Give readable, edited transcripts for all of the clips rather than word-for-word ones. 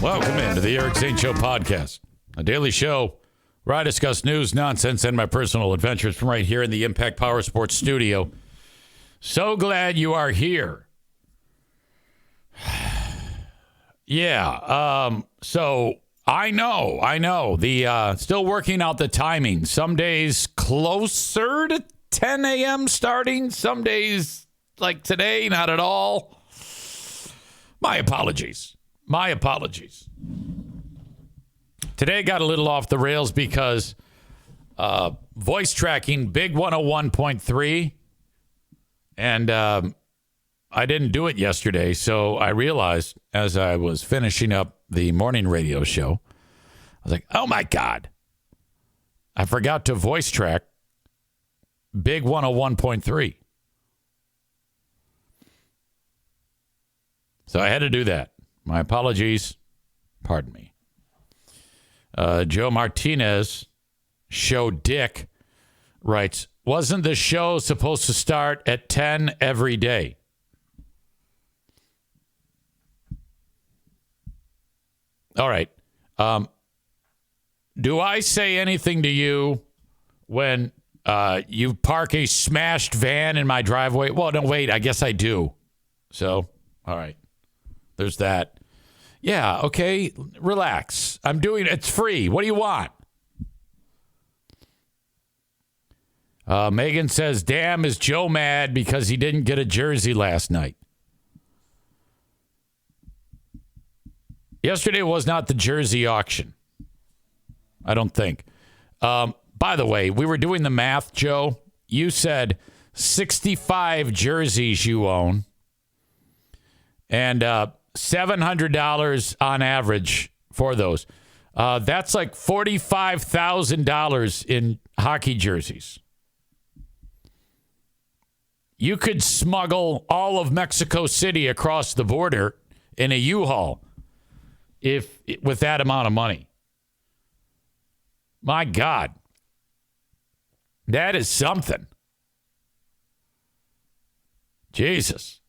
Welcome into the Eric Zane Show podcast, a daily show where I discuss news, nonsense, and my personal adventures from right here in the Impact Power Sports studio. So glad you are here. Yeah, so I know. The still working out the timing. Some days closer to 10 a.m. starting. Some days like today, not at all. My apologies. Today got a little off the rails because voice tracking, big 101.3, and I didn't do it yesterday, so I realized as I was finishing up the morning radio show, I was like, oh my God, I forgot to voice track big 101.3. So I had to do that. My apologies. Pardon me. Joe Martinez, Show Dick, writes, wasn't the show supposed to start at 10 every day? All right. Do I say anything to you when you park a smashed van in my driveway? Well, no, wait. I guess I do. So, all right. There's that. Yeah, okay. Relax. I'm doing it. It's free. What do you want? Megan says, damn, is Joe mad because he didn't get a jersey last night? Yesterday was not the jersey auction. I don't think. By the way, we were doing the math, Joe. You said 65 jerseys you own. And $700 on average for those. That's like $45,000 in hockey jerseys. You could smuggle all of Mexico City across the border in a U-Haul with that amount of money. My God. That is something. Jesus.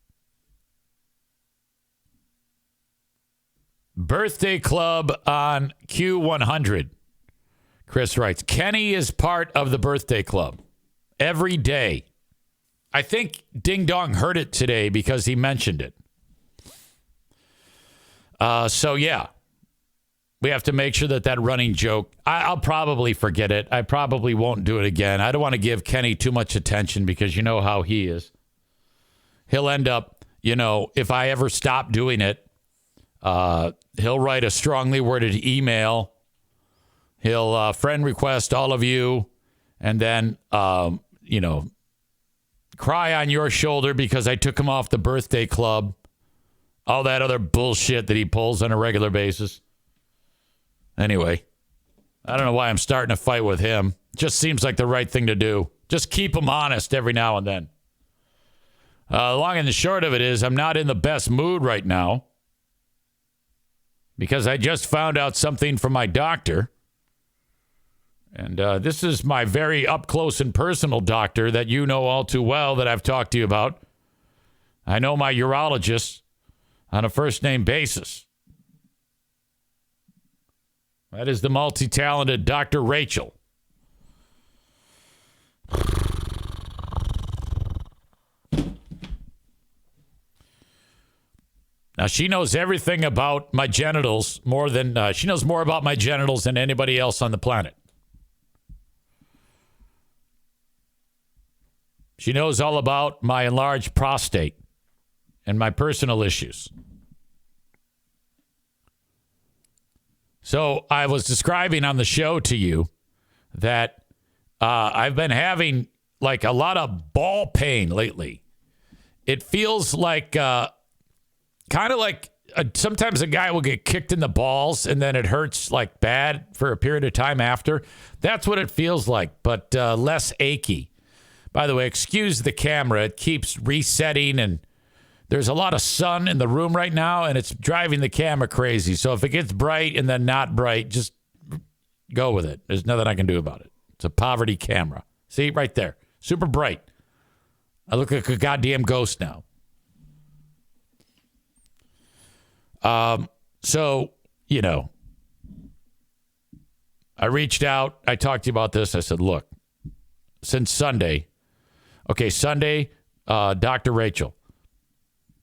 Birthday club on Q100. Chris writes, Kenny is part of the birthday club every day. I think Ding Dong heard it today because he mentioned it. So, yeah, we have to make sure that running joke, I'll probably forget it. I probably won't do it again. I don't want to give Kenny too much attention because you know how he is. He'll end up, if I ever stop doing it, he'll write a strongly worded email. He'll friend request all of you and then, cry on your shoulder because I took him off the birthday club. All that other bullshit that he pulls on a regular basis. Anyway, I don't know why I'm starting a fight with him. Just seems like the right thing to do. Just keep him honest every now and then. Long and the short of it is I'm not in the best mood right now. Because I just found out something from my doctor. And this is my very up close and personal doctor that you know all too well that I've talked to you about. I know my urologist on a first name basis. That is the multi-talented Dr. Rachel. Now, she knows everything about my genitals more than, she knows more about my genitals than anybody else on the planet. She knows all about my enlarged prostate and my personal issues. So I was describing on the show to you that I've been having like a lot of ball pain lately. It feels like kind of like sometimes a guy will get kicked in the balls and then it hurts like bad for a period of time after. That's what it feels like, but less achy. By the way, excuse the camera. It keeps resetting and there's a lot of sun in the room right now and it's driving the camera crazy. So if it gets bright and then not bright, just go with it. There's nothing I can do about it. It's a poverty camera. See, right there. Super bright. I look like a goddamn ghost now. So you know, I reached out. I talked to you about this. I said, look, since Sunday, Dr. Rachel.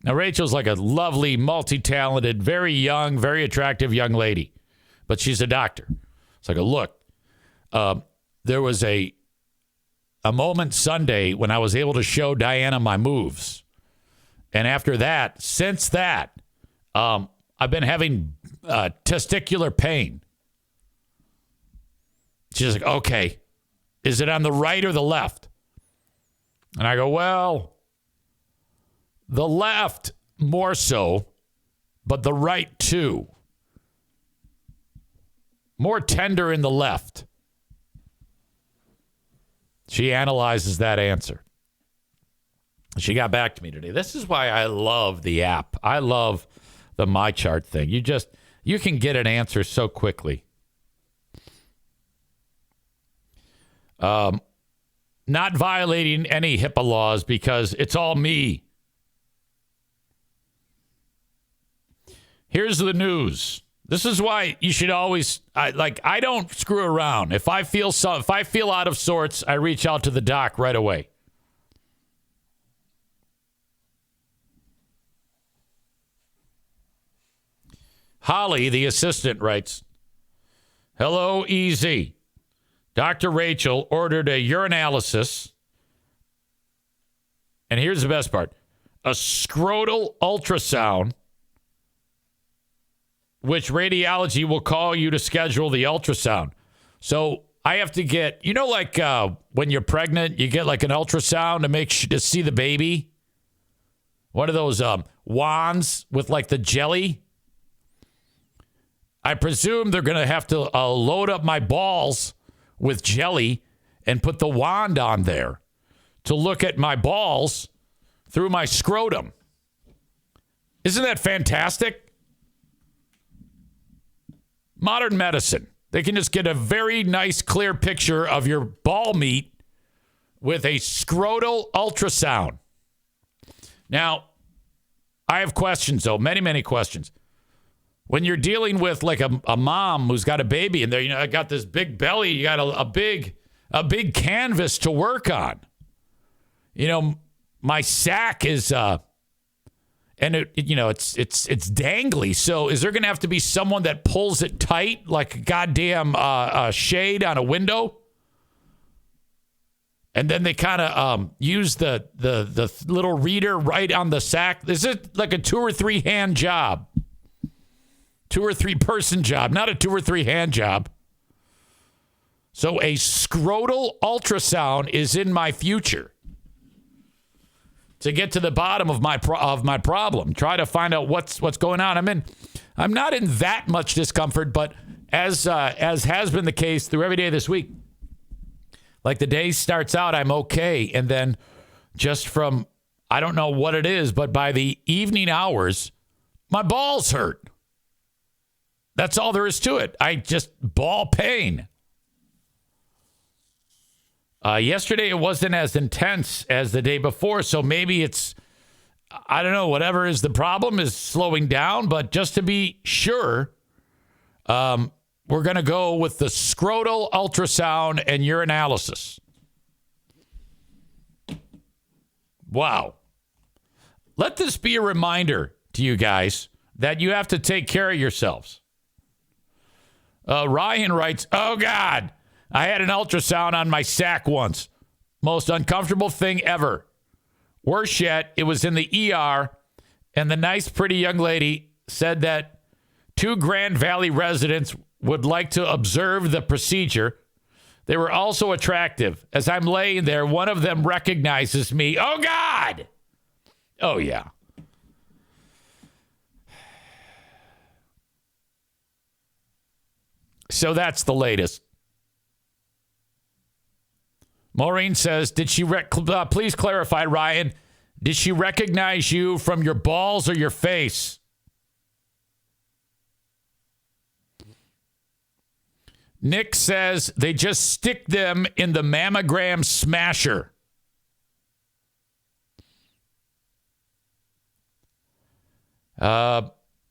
Now, Rachel's like a lovely, multi-talented, very young, very attractive young lady, but she's a doctor. It's like, look, there was a moment Sunday when I was able to show Diana my moves. And after that, since that, I've been having testicular pain. She's like, okay, is it on the right or the left? And I go, well, the left more so, but the right too. More tender in the left. She analyzes that answer. She got back to me today. This is why I love the app. I love the MyChart thing. You can get an answer so quickly. Not violating any HIPAA laws because it's all me. Here's the news. This is why you should always I don't screw around. If I feel out of sorts, I reach out to the doc right away. Holly, the assistant, writes, "Hello, EZ. Dr. Rachel ordered a urinalysis. And here's the best part. A scrotal ultrasound, which radiology will call you to schedule the ultrasound. So I have to get, like when you're pregnant, you get like an ultrasound to see the baby. One of those wands with like the jelly. I presume they're going to have to load up my balls with jelly and put the wand on there to look at my balls through my scrotum. Isn't that fantastic? Modern medicine. They can just get a very nice, clear picture of your ball meat with a scrotal ultrasound. Now, I have questions, though. Many, many questions. When you're dealing with like a mom who's got a baby and there, I got this big belly, you got a big canvas to work on. My sack is and it's dangly. So is there going to have to be someone that pulls it tight like a goddamn shade on a window? And then they kind of use the little reader right on the sack. Is it like a 2 or 3 hand job? 2 or 3 person job, not a 2 or 3 hand job. So a scrotal ultrasound is in my future to get to the bottom of my problem. Try to find out what's going on. I'm not in that much discomfort, but as has been the case through every day this week, like the day starts out, I'm okay, and then just from I don't know what it is, but by the evening hours, my balls hurt. That's all there is to it. I just ball pain. Yesterday, it wasn't as intense as the day before, so maybe it's, I don't know, whatever is the problem is slowing down. But just to be sure, we're going to go with the scrotal ultrasound and urinalysis. Wow. Let this be a reminder to you guys that you have to take care of yourselves. Ryan writes, "Oh, God, I had an ultrasound on my sack once. Most uncomfortable thing ever. Worse yet, it was in the ER, and the nice, pretty young lady said that 2 Grand Valley residents would like to observe the procedure. They were also attractive. As I'm laying there, one of them recognizes me. Oh, God!" Oh, yeah. So that's the latest. Maureen says, "Did she please clarify, Ryan, did she recognize you from your balls or your face?" Nick says they just stick them in the mammogram smasher.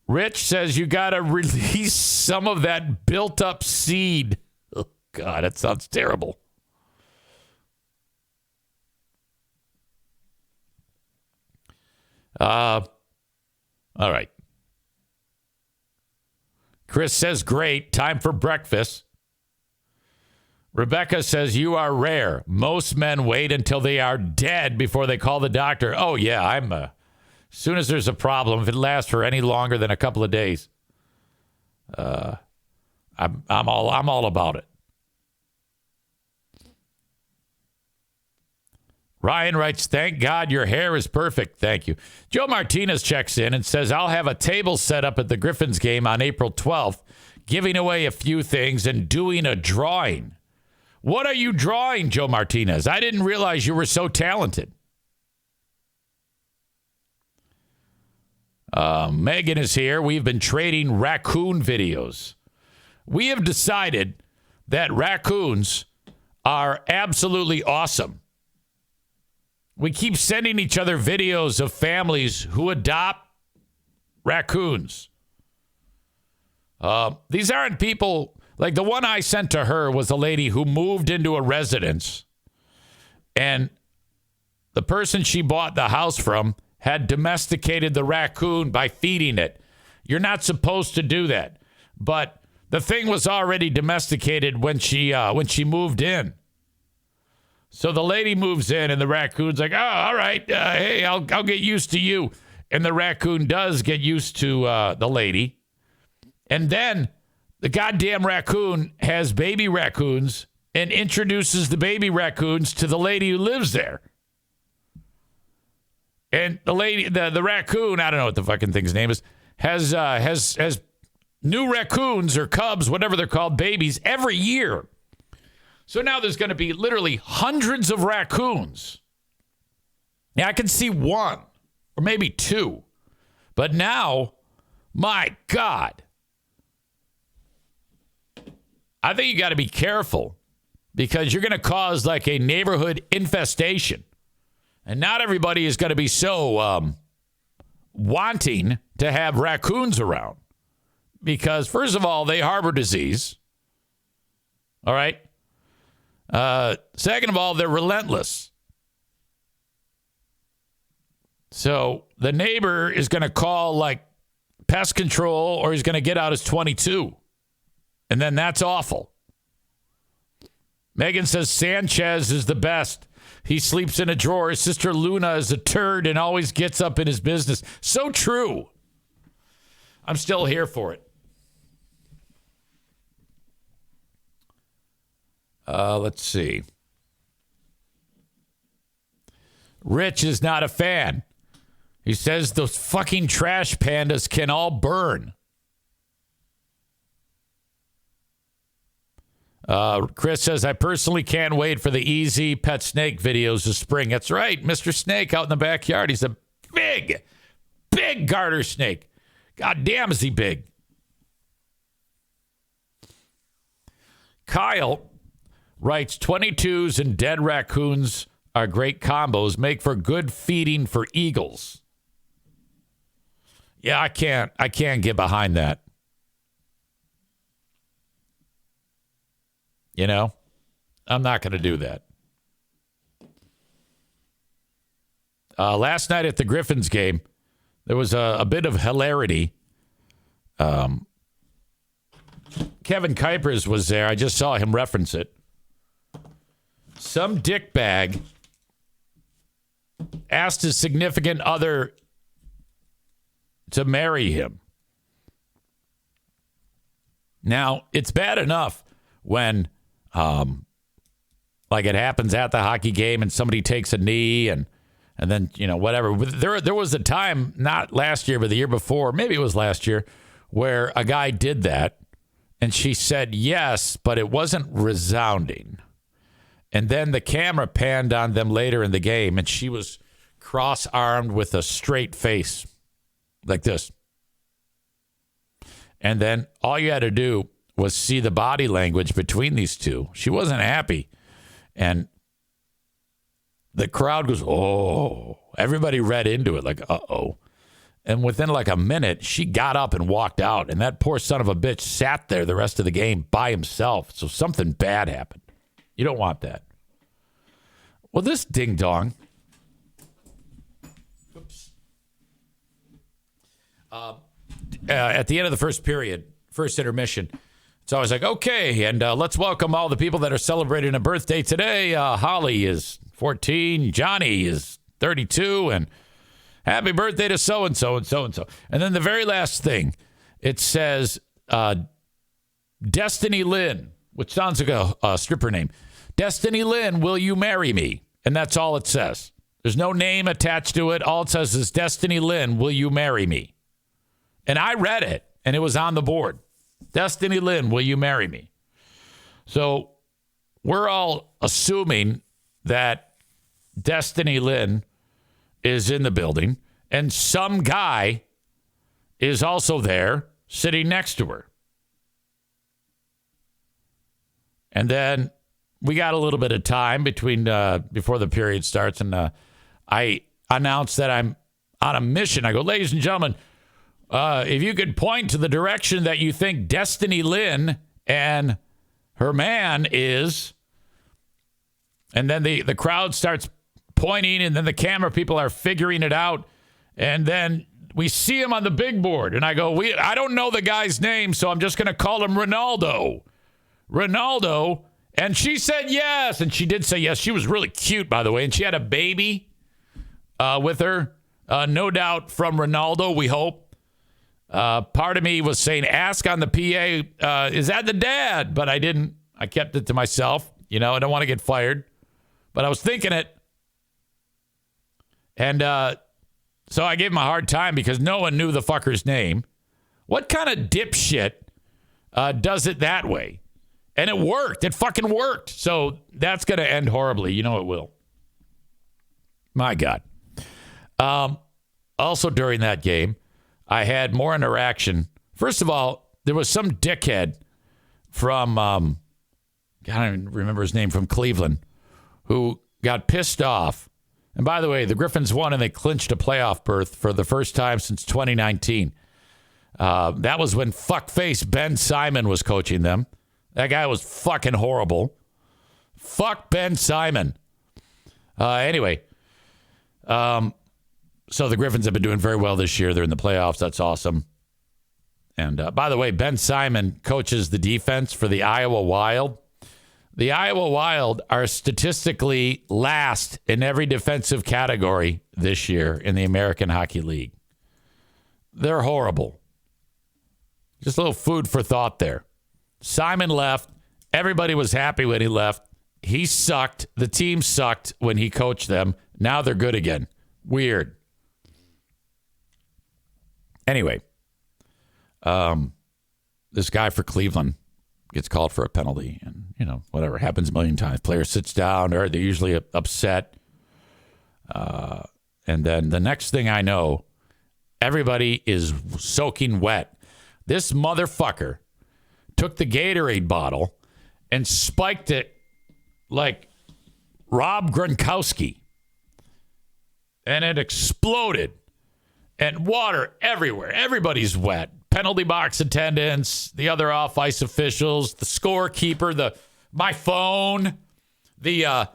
Rich says you got to release some of that built-up seed. Oh, God, that sounds terrible. All right. Chris says, great. Time for breakfast. Rebecca says, you are rare. Most men wait until they are dead before they call the doctor. Oh, yeah, as soon as there's a problem, if it lasts for any longer than a couple of days, I'm all about it. Ryan writes, thank God your hair is perfect. Thank you. Joe Martinez checks in and says, I'll have a table set up at the Griffins game on April 12th, giving away a few things and doing a drawing. What are you drawing, Joe Martinez? I didn't realize you were so talented. Megan is here. We've been trading raccoon videos. We have decided that raccoons are absolutely awesome. We keep sending each other videos of families who adopt raccoons. These aren't people, like the one I sent to her was a lady who moved into a residence, and the person she bought the house from had domesticated the raccoon by feeding it. You're not supposed to do that. But the thing was already domesticated when she moved in. So the lady moves in, and the raccoon's like, oh, all right, hey, I'll get used to you. And the raccoon does get used to the lady. And then the goddamn raccoon has baby raccoons and introduces the baby raccoons to the lady who lives there. And the lady, the raccoon, I don't know what the fucking thing's name is, has new raccoons or cubs, whatever they're called, babies, every year. So now there's going to be literally hundreds of raccoons. Now I can see one or maybe two. But now, my God, I think you got to be careful because you're going to cause like a neighborhood infestation. And not everybody is going to be so wanting to have raccoons around. Because, first of all, they harbor disease. All right? Second of all, they're relentless. So the neighbor is going to call like pest control or he's going to get out his 22. And then that's awful. Megan says Sanchez is the best. He sleeps in a drawer. His sister Luna is a turd and always gets up in his business. So true. I'm still here for it. Let's see. Rich is not a fan. He says those fucking trash pandas can all burn. Chris says, I personally can't wait for the easy pet snake videos this spring. That's right. Mr. Snake out in the backyard. He's a big garter snake. God damn, is he big. Kyle writes, 22s and dead raccoons are great combos. Make for good feeding for eagles. Yeah, I can't get behind that. You know, I'm not going to do that. Last night at the Griffins game, there was a bit of hilarity. Kevin Kuipers was there. I just saw him reference it. Some dickbag asked his significant other to marry him. Now, it's bad enough when like it happens at the hockey game and somebody takes a knee and then, you know, whatever. There was a time, not last year, but the year before, maybe it was last year, where a guy did that and she said yes, but it wasn't resounding. And then the camera panned on them later in the game and she was cross-armed with a straight face like this. And then all you had to do was see the body language between these two. She wasn't happy. And the crowd goes, oh. Everybody read into it like, uh-oh. And within like a minute, she got up and walked out. And that poor son of a bitch sat there the rest of the game by himself. So something bad happened. You don't want that. Well, this ding dong. Oops. At the end of the first period, first intermission, it's always like, okay, and let's welcome all the people that are celebrating a birthday today. Holly is 14, Johnny is 32, and happy birthday to so-and-so and so-and-so. And then the very last thing, it says Destiny Lynn, which sounds like a stripper name. Destiny Lynn, will you marry me? And that's all it says. There's no name attached to it. All it says is, Destiny Lynn, will you marry me? And I read it, and it was on the board. Destiny Lynn, will you marry me? So we're all assuming that Destiny Lynn is in the building, and some guy is also there sitting next to her. And then we got a little bit of time between before the period starts, and I announced that I'm on a mission. I go, ladies and gentlemen, if you could point to the direction that you think Destiny Lynn and her man is, and then the crowd starts pointing, and then the camera people are figuring it out, and then we see him on the big board, and I go, I don't know the guy's name, so I'm just going to call him Ronaldo. And she said yes, and she did say yes. She was really cute, by the way, and she had a baby with her, no doubt from Ronaldo, we hope. Part of me was saying, ask on the PA, is that the dad? But I didn't. I kept it to myself. I don't want to get fired, but I was thinking it. And so I gave him a hard time because no one knew the fucker's name. What kind of dipshit does it that way? And it worked. It fucking worked. So that's going to end horribly. It will. My God. Also during that game, I had more interaction. First of all, there was some dickhead from, I don't even remember his name, from Cleveland, who got pissed off. And by the way, the Griffins won and they clinched a playoff berth for the first time since 2019. That was when fuckface Ben Simon was coaching them. That guy was fucking horrible. Fuck Ben Simon. Anyway, so the Griffins have been doing very well this year. They're in the playoffs. That's awesome. And by the way, Ben Simon coaches the defense for the Iowa Wild. The Iowa Wild are statistically last in every defensive category this year in the American Hockey League. They're horrible. Just a little food for thought there. Simon left. Everybody was happy when he left. He sucked. The team sucked when he coached them. Now they're good again. Weird. Anyway, this guy for Cleveland gets called for a penalty, and whatever happens a million times. Player sits down, or they're usually upset, and then the next thing I know, everybody is soaking wet. This motherfucker took the Gatorade bottle and spiked it like Rob Gronkowski, and it exploded, and water everywhere. Everybody's wet. Penalty box attendants, the other off-ice officials, the scorekeeper, my phone, the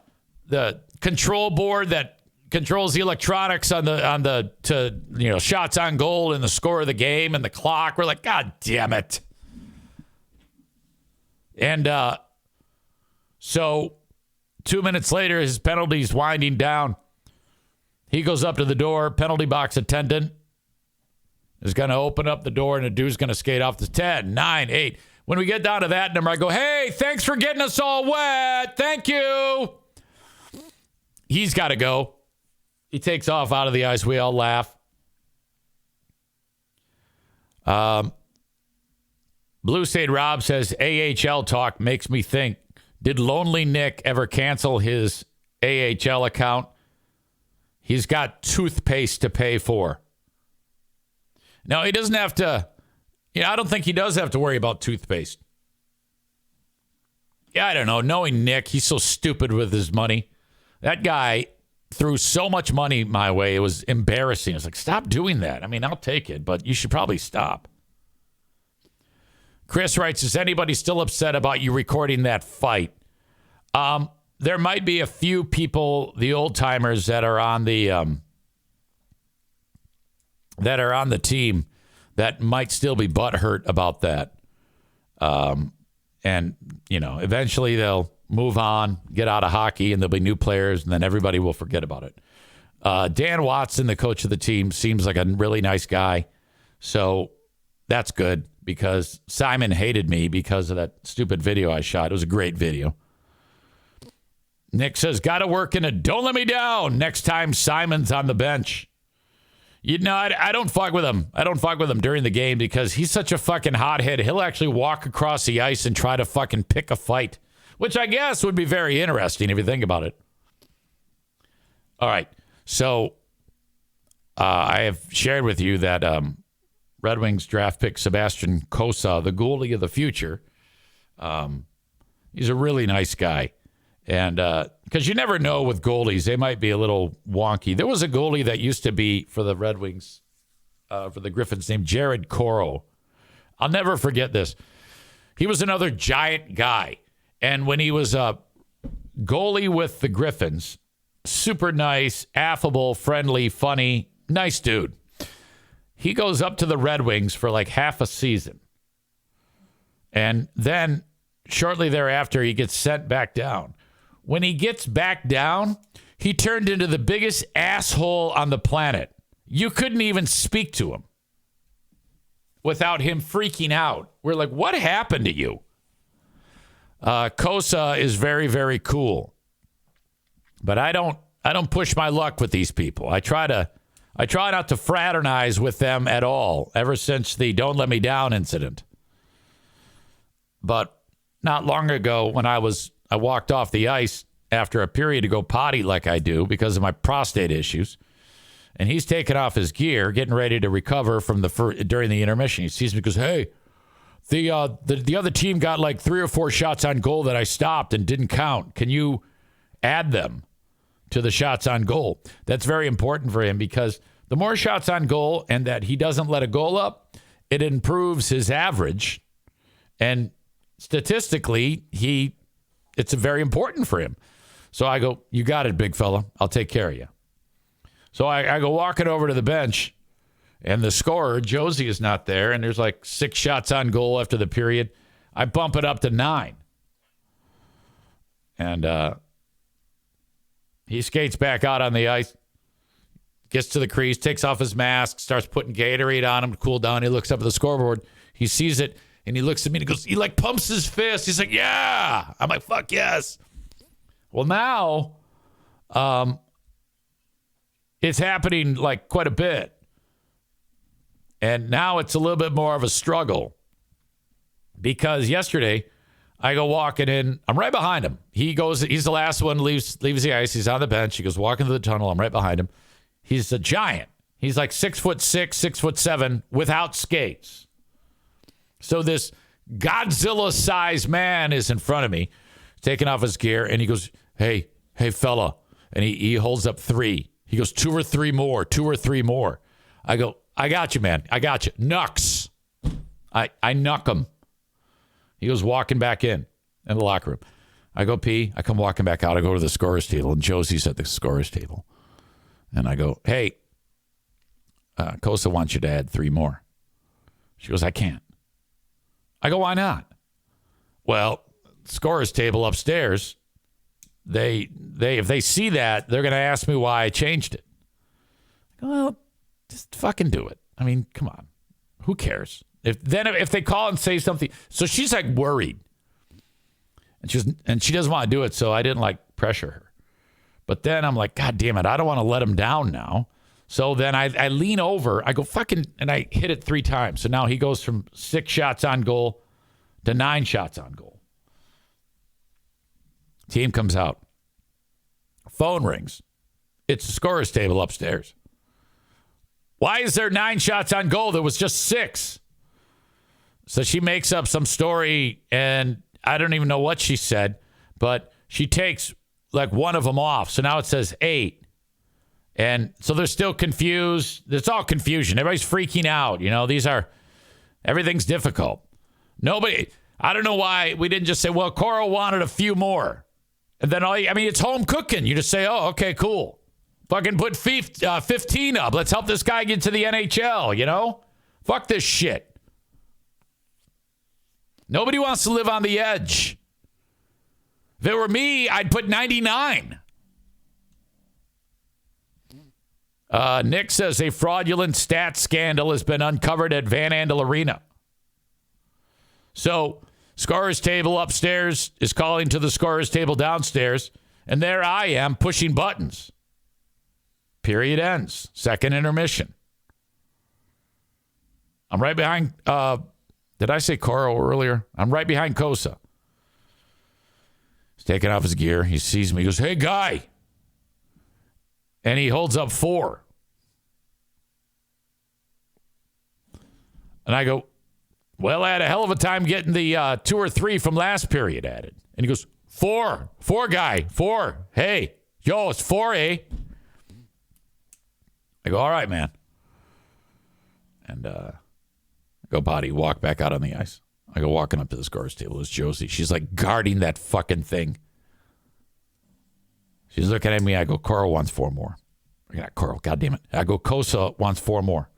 control board that controls the electronics on the shots on goal and the score of the game and the clock. We're like, God damn it. And so 2 minutes later, his penalty's winding down. He goes up to the door. Penalty box attendant is going to open up the door, and the dude's going to skate off the 10, 9, 8. When we get down to that number, I go, hey, thanks for getting us all wet. Thank you. He's got to go. He takes off out of the ice. We all laugh. Blue State Rob says, AHL talk makes me think, did Lonely Nick ever cancel his AHL account? He's got toothpaste to pay for. No, he doesn't have to. I don't think he does have to worry about toothpaste. Yeah, I don't know. Knowing Nick, he's so stupid with his money. That guy threw so much money my way. It was embarrassing. It's like, stop doing that. I mean, I'll take it, but you should probably stop. Chris writes, is anybody still upset about you recording that fight? There might be a few people, the old timers that are on the team that might still be butthurt about that. And, eventually they'll move on, get out of hockey, and there'll be new players, and then everybody will forget about it. Dan Watson, the coach of the team, seems like a really nice guy. So that's good because Simon hated me because of that stupid video I shot. It was a great video. Nick says, got to work in a don't let me down next time Simon's on the bench. I don't fuck with him. I don't fuck with him during the game because he's such a fucking hothead. He'll actually walk across the ice and try to fucking pick a fight, which I guess would be very interesting if you think about it. All right. So I have shared with you that Red Wings draft pick Sebastian Cossa, the goalie of the future. He's a really nice guy. And because you never know with goalies, they might be a little wonky. There was a goalie that used to be for the Red Wings, for the Griffins, named Jared Coro. I'll never forget this. He was another giant guy. And when he was a goalie with the Griffins, super nice, affable, friendly, funny, nice dude. He goes up to the Red Wings for like half a season. And then shortly thereafter, he gets sent back down. When he gets back down, he turned into the biggest asshole on the planet. You couldn't even speak to him without him freaking out. We're like, what happened to you? Cossa is very, very cool. But I don't push my luck with these people. I try not to fraternize with them at all ever since the don't let me down incident. But not long ago when I walked off the ice after a period to go potty like I do because of my prostate issues. And he's taking off his gear, getting ready to recover from during the intermission. He sees me and goes, hey, the other team got like 3 or 4 shots on goal that I stopped and didn't count. Can you add them to the shots on goal? That's very important for him because the more shots on goal and that he doesn't let a goal up, it improves his average. And statistically, it's very important for him. So I go, you got it, big fella. I'll take care of you. So I go walking over to the bench, and the scorer, Josie, is not there, and there's like 6 shots on goal after the period. I bump it up to 9. And he skates back out on the ice, gets to the crease, takes off his mask, starts putting Gatorade on him to cool down. He looks up at the scoreboard. He sees it. And he looks at me and he goes, he like pumps his fist. He's like, yeah. I'm like, fuck yes. Well, now it's happening like quite a bit. And now it's a little bit more of a struggle. Because yesterday I go walking in. I'm right behind him. He's the last one, leaves the ice. He's on the bench. He goes walking to the tunnel. I'm right behind him. He's a giant. He's like 6'6", 6'7", without skates. So this Godzilla-sized man is in front of me, taking off his gear, and he goes, hey, fella. And he holds up 3. He goes, 2 or 3 more, 2 or 3 more. I go, I got you, man. I got you. Knucks. I knuck him. He goes walking back in the locker room. I go pee. I come walking back out. I go to the scorer's table, and Josie's at the scorer's table. And I go, hey, Cossa wants you to add 3 more. She goes, I can't. I go, why not? Well, scorer's table upstairs, they if they see that, they're going to ask me why I changed it. I go, well, just fucking do it. I mean, come on. Who cares? If they call and say something. So she's like worried. And she doesn't want to do it, so I didn't like pressure her. But then I'm like, God damn it, I don't want to let him down now. So then I lean over, I go fucking, and I hit it 3 times. So now he goes from 6 shots on goal to 9 shots on goal. Team comes out. Phone rings. It's the scorer's table upstairs. Why is there 9 shots on goal? There was just 6. So she makes up some story, and I don't even know what she said, but she takes like one of them off. So now it says 8. And so they're still confused. It's all confusion. Everybody's freaking out. Everything's difficult. I don't know why we didn't just say, well, Coral wanted a few more. And then it's home cooking. You just say, oh, okay, cool. Fucking put 15 up. Let's help this guy get to the NHL, Fuck this shit. Nobody wants to live on the edge. If it were me, I'd put 99. Nick says a fraudulent stat scandal has been uncovered at Van Andel Arena. So, scorer's table upstairs is calling to the scorer's table downstairs, and there I am pushing buttons. Period ends. Second intermission. I'm right behind, did I say Coral earlier? I'm right behind Cossa. He's taking off his gear. He sees me. He goes, hey, guy. And he holds up 4. And I go, well, I had a hell of a time getting the 2 or 3 from last period added. And he goes, 4. 4, guy. 4. Hey, yo, it's 4, eh? I go, all right, man. And I go, buddy, walk back out on the ice. I go walking up to the scorer's table. It's Josie. She's like guarding that fucking thing. She's looking at me. I go, Coral wants 4 more. Not Coral, God damn it. I go, Cossa wants 4 more.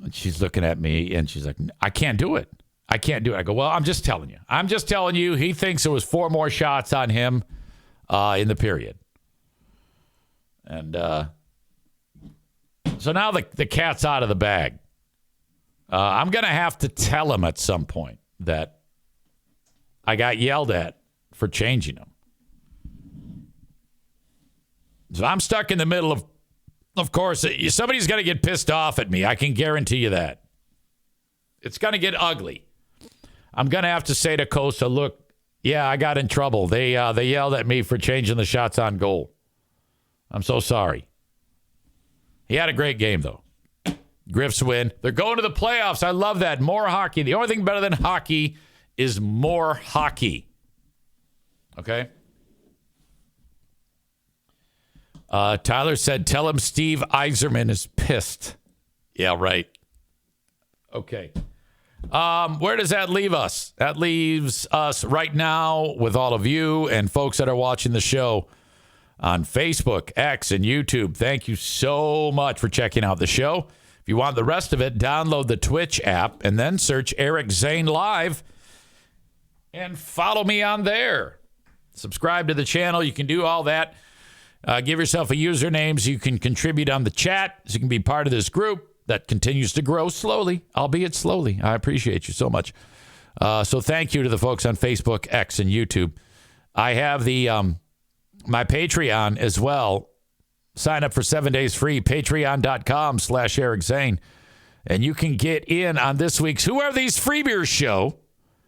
And she's looking at me, and she's like, I can't do it. I can't do it. I go, well, I'm just telling you. I'm just telling you. He thinks there was 4 more shots on him in the period. And so now the cat's out of the bag. I'm going to have to tell him at some point that I got yelled at for changing him. So I'm stuck in the middle of course, somebody's going to get pissed off at me. I can guarantee you that. It's going to get ugly. I'm going to have to say to Cossa, look, yeah, I got in trouble. They yelled at me for changing the shots on goal. I'm so sorry. He had a great game, though. Griffs win. They're going to the playoffs. I love that. More hockey. The only thing better than hockey is more hockey. Okay? Tyler said, tell him Steve Yzerman is pissed. Yeah, right. Okay. Where does that leave us? That leaves us right now with all of you and folks that are watching the show on Facebook, X, and YouTube. Thank you so much for checking out the show. If you want the rest of it, download the Twitch app and then search Eric Zane Live and follow me on there. Subscribe to the channel. You can do all that. Give yourself a username so you can contribute on the chat, so you can be part of this group that continues to grow slowly, albeit slowly. I appreciate you so much. So thank you to the folks on Facebook, X, and YouTube. I have the my Patreon as well. Sign up for 7 days free, patreon.com/Eric Zane. And you can get in on this week's Who Are These Free Beers show.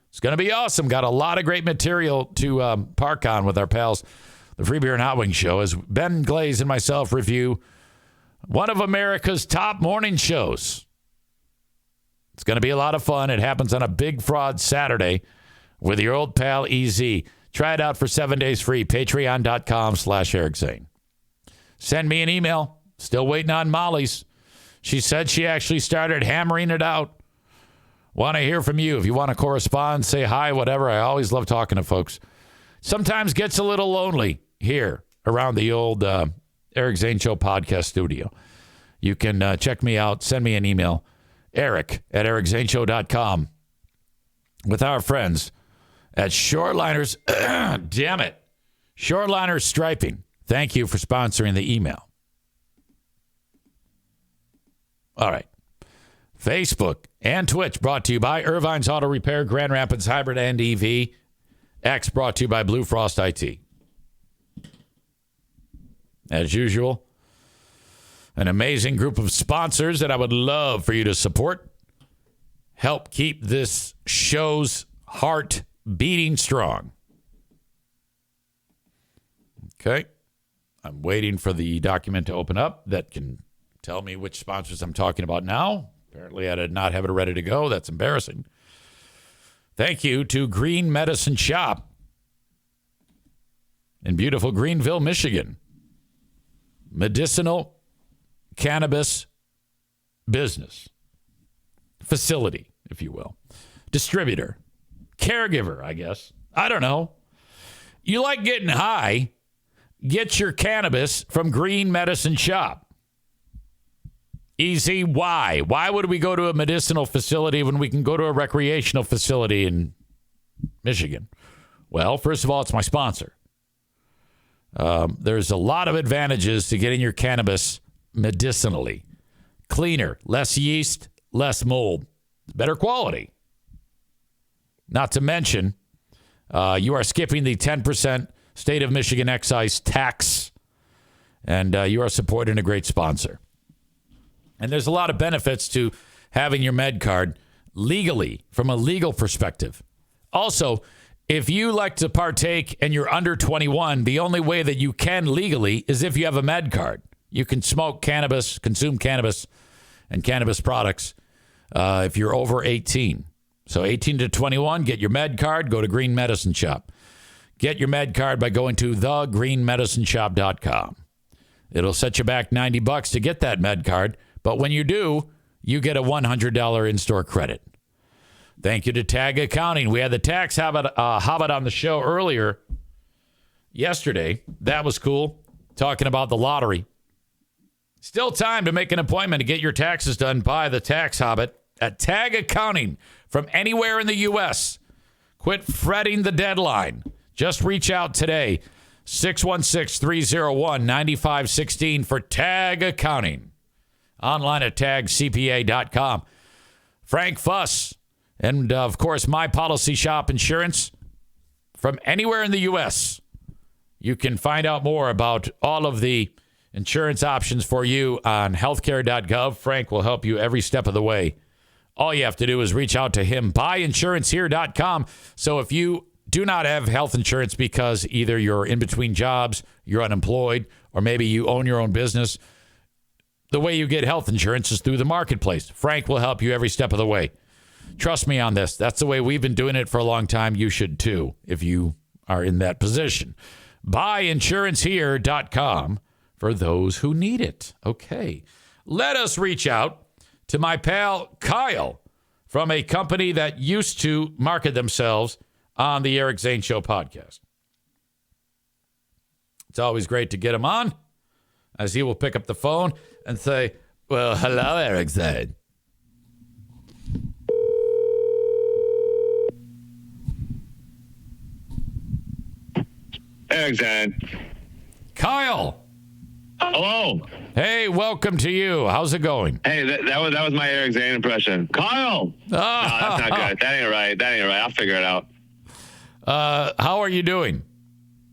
It's going to be awesome. Got a lot of great material to park on with our pals. The Free Beer and Hot Wings show, as Ben Glaze and myself review one of America's top morning shows. It's going to be a lot of fun. It happens on a Big Fraud Saturday with your old pal EZ. Try it out for 7 days free. Patreon.com/Eric Zane. Send me an email. Still waiting on Molly's. She said she actually started hammering it out. Want to hear from you. If you want to correspond, say hi, whatever. I always love talking to folks. Sometimes gets a little lonely here around the old Eric Zane Show podcast studio. You can check me out. Send me an email. Eric@ericzaneshow.com with our friends at Shoreliners. Damn it. Shoreliners Striping. Thank you for sponsoring the email. All right. Facebook and Twitch brought to you by Irvine's Auto Repair, Grand Rapids Hybrid and EV. X brought to you by Blue Frost IT. As usual, an amazing group of sponsors that I would love for you to support. Help keep this show's heart beating strong. Okay. I'm waiting for the document to open up that can tell me which sponsors I'm talking about now. Apparently, I did not have it ready to go. That's embarrassing. Thank you to Green Medicine Shop in beautiful Greenville, Michigan. medicinal cannabis business, facility, if you will, distributor, caregiver, I guess. I don't know. You like getting high, get your cannabis from Green Medicine Shop. Easy. Why? Why would we go to a medicinal facility when we can go to a recreational facility in Michigan? Well, first of all, it's my sponsor. There's a lot of advantages to getting your cannabis medicinally. Cleaner, less yeast, less mold, better quality. Not to mention, you are skipping the 10% state of Michigan excise tax, and you are supporting a great sponsor. And there's a lot of benefits to having your med card legally, from a legal perspective. Also, if you like to partake and you're under 21, the only way that you can legally is if you have a med card. You can smoke cannabis, consume cannabis and cannabis products if you're over 18. So 18 to 21, get your med card, go to Green Medicine Shop. Get your med card by going to thegreenmedicineshop.com. It'll set you back $90 to get that med card. But when you do, you get a $100 in-store credit. Thank you to Tag Accounting. We had the tax Hobbit on the show earlier yesterday. That was cool. Talking about the lottery. Still time to make an appointment to get your taxes done by the Tax Hobbit at Tag Accounting from anywhere in the U.S. Quit fretting the deadline. Just reach out today. 616-301-9516 for Tag Accounting. Online at tagcpa.com. Frank Fuss and, of course, My Policy Shop Insurance from anywhere in the U.S. You can find out more about all of the insurance options for you on healthcare.gov. Frank will help you every step of the way. All you have to do is reach out to him. Buyinsurancehere.com. So if you do not have health insurance because either you're in between jobs, you're unemployed, or maybe you own your own business, the way you get health insurance is through the marketplace. Frank will help you every step of the way. Trust me on this. That's the way we've been doing it for a long time. You should too, if you are in that position. Buyinsurancehere.com for those who need it. Okay. Let us reach out to my pal Kyle from a company that used to market themselves on the Eric Zane Show podcast. It's always great to get him on, as he will pick up the phone and say, well, hello, Eric Zane. Eric Zane. Kyle. Hello. Hey, welcome to you. How's it going? Hey, that was my Eric Zane impression. Kyle. No, that's not good. That ain't right. I'll figure it out. How are you doing?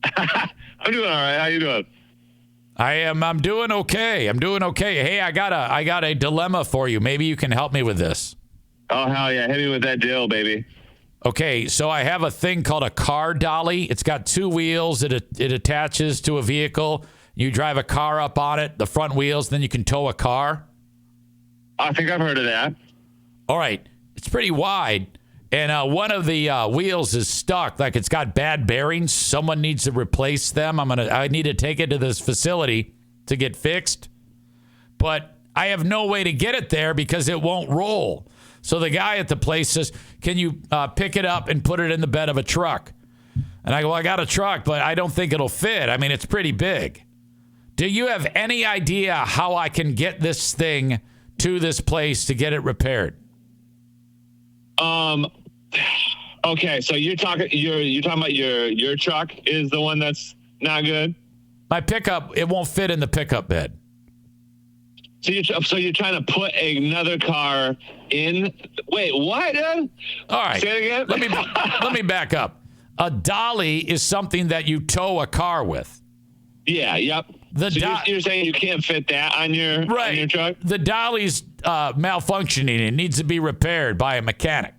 I'm doing all right. How you doing? I'm doing okay. Hey, I got a dilemma for you. Maybe you can help me with this. Oh, hell yeah. Hit me with that deal, baby. Okay, so I have a thing called a car dolly. It's got two wheels. It attaches to a vehicle. You drive a car up on it, the front wheels, then you can tow a car. I think I've heard of that. All right. It's pretty wide. And one of the wheels is stuck, like it's got bad bearings. Someone needs to replace them. I need to take it to this facility to get fixed. But I have no way to get it there because it won't roll. So the guy at the place says, can you pick it up and put it in the bed of a truck? And I go, well, I got a truck, but I don't think it'll fit. I mean, it's pretty big. Do you have any idea how I can get this thing to this place to get it repaired? Okay, so you're talking about your truck is the one that's not good? My pickup, it won't fit in the pickup bed. So you're trying to put another car in? Wait, what? All right. Say it again. Let me back up. A dolly is something that you tow a car with. Yeah. Yep. You're saying you can't fit that on your truck? The dolly's malfunctioning. It needs to be repaired by a mechanic.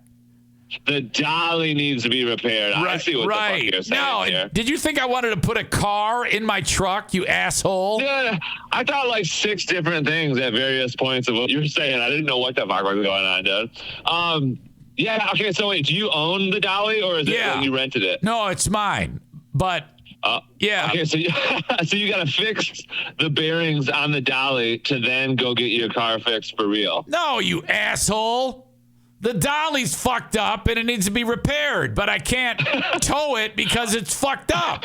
The dolly needs to be repaired. Right, I see what the fuck you're saying here. Did you think I wanted to put a car in my truck, you asshole? Yeah, I thought like 6 different things at various points of what you were saying. I didn't know what the fuck was going on, dude. Yeah, okay, so wait, do you own the dolly or is it that you rented it? No, it's mine. But Yeah. Okay, so so you got to fix the bearings on the dolly to then go get your car fixed for real. No, you asshole. The dolly's fucked up and it needs to be repaired, but I can't tow it because it's fucked up.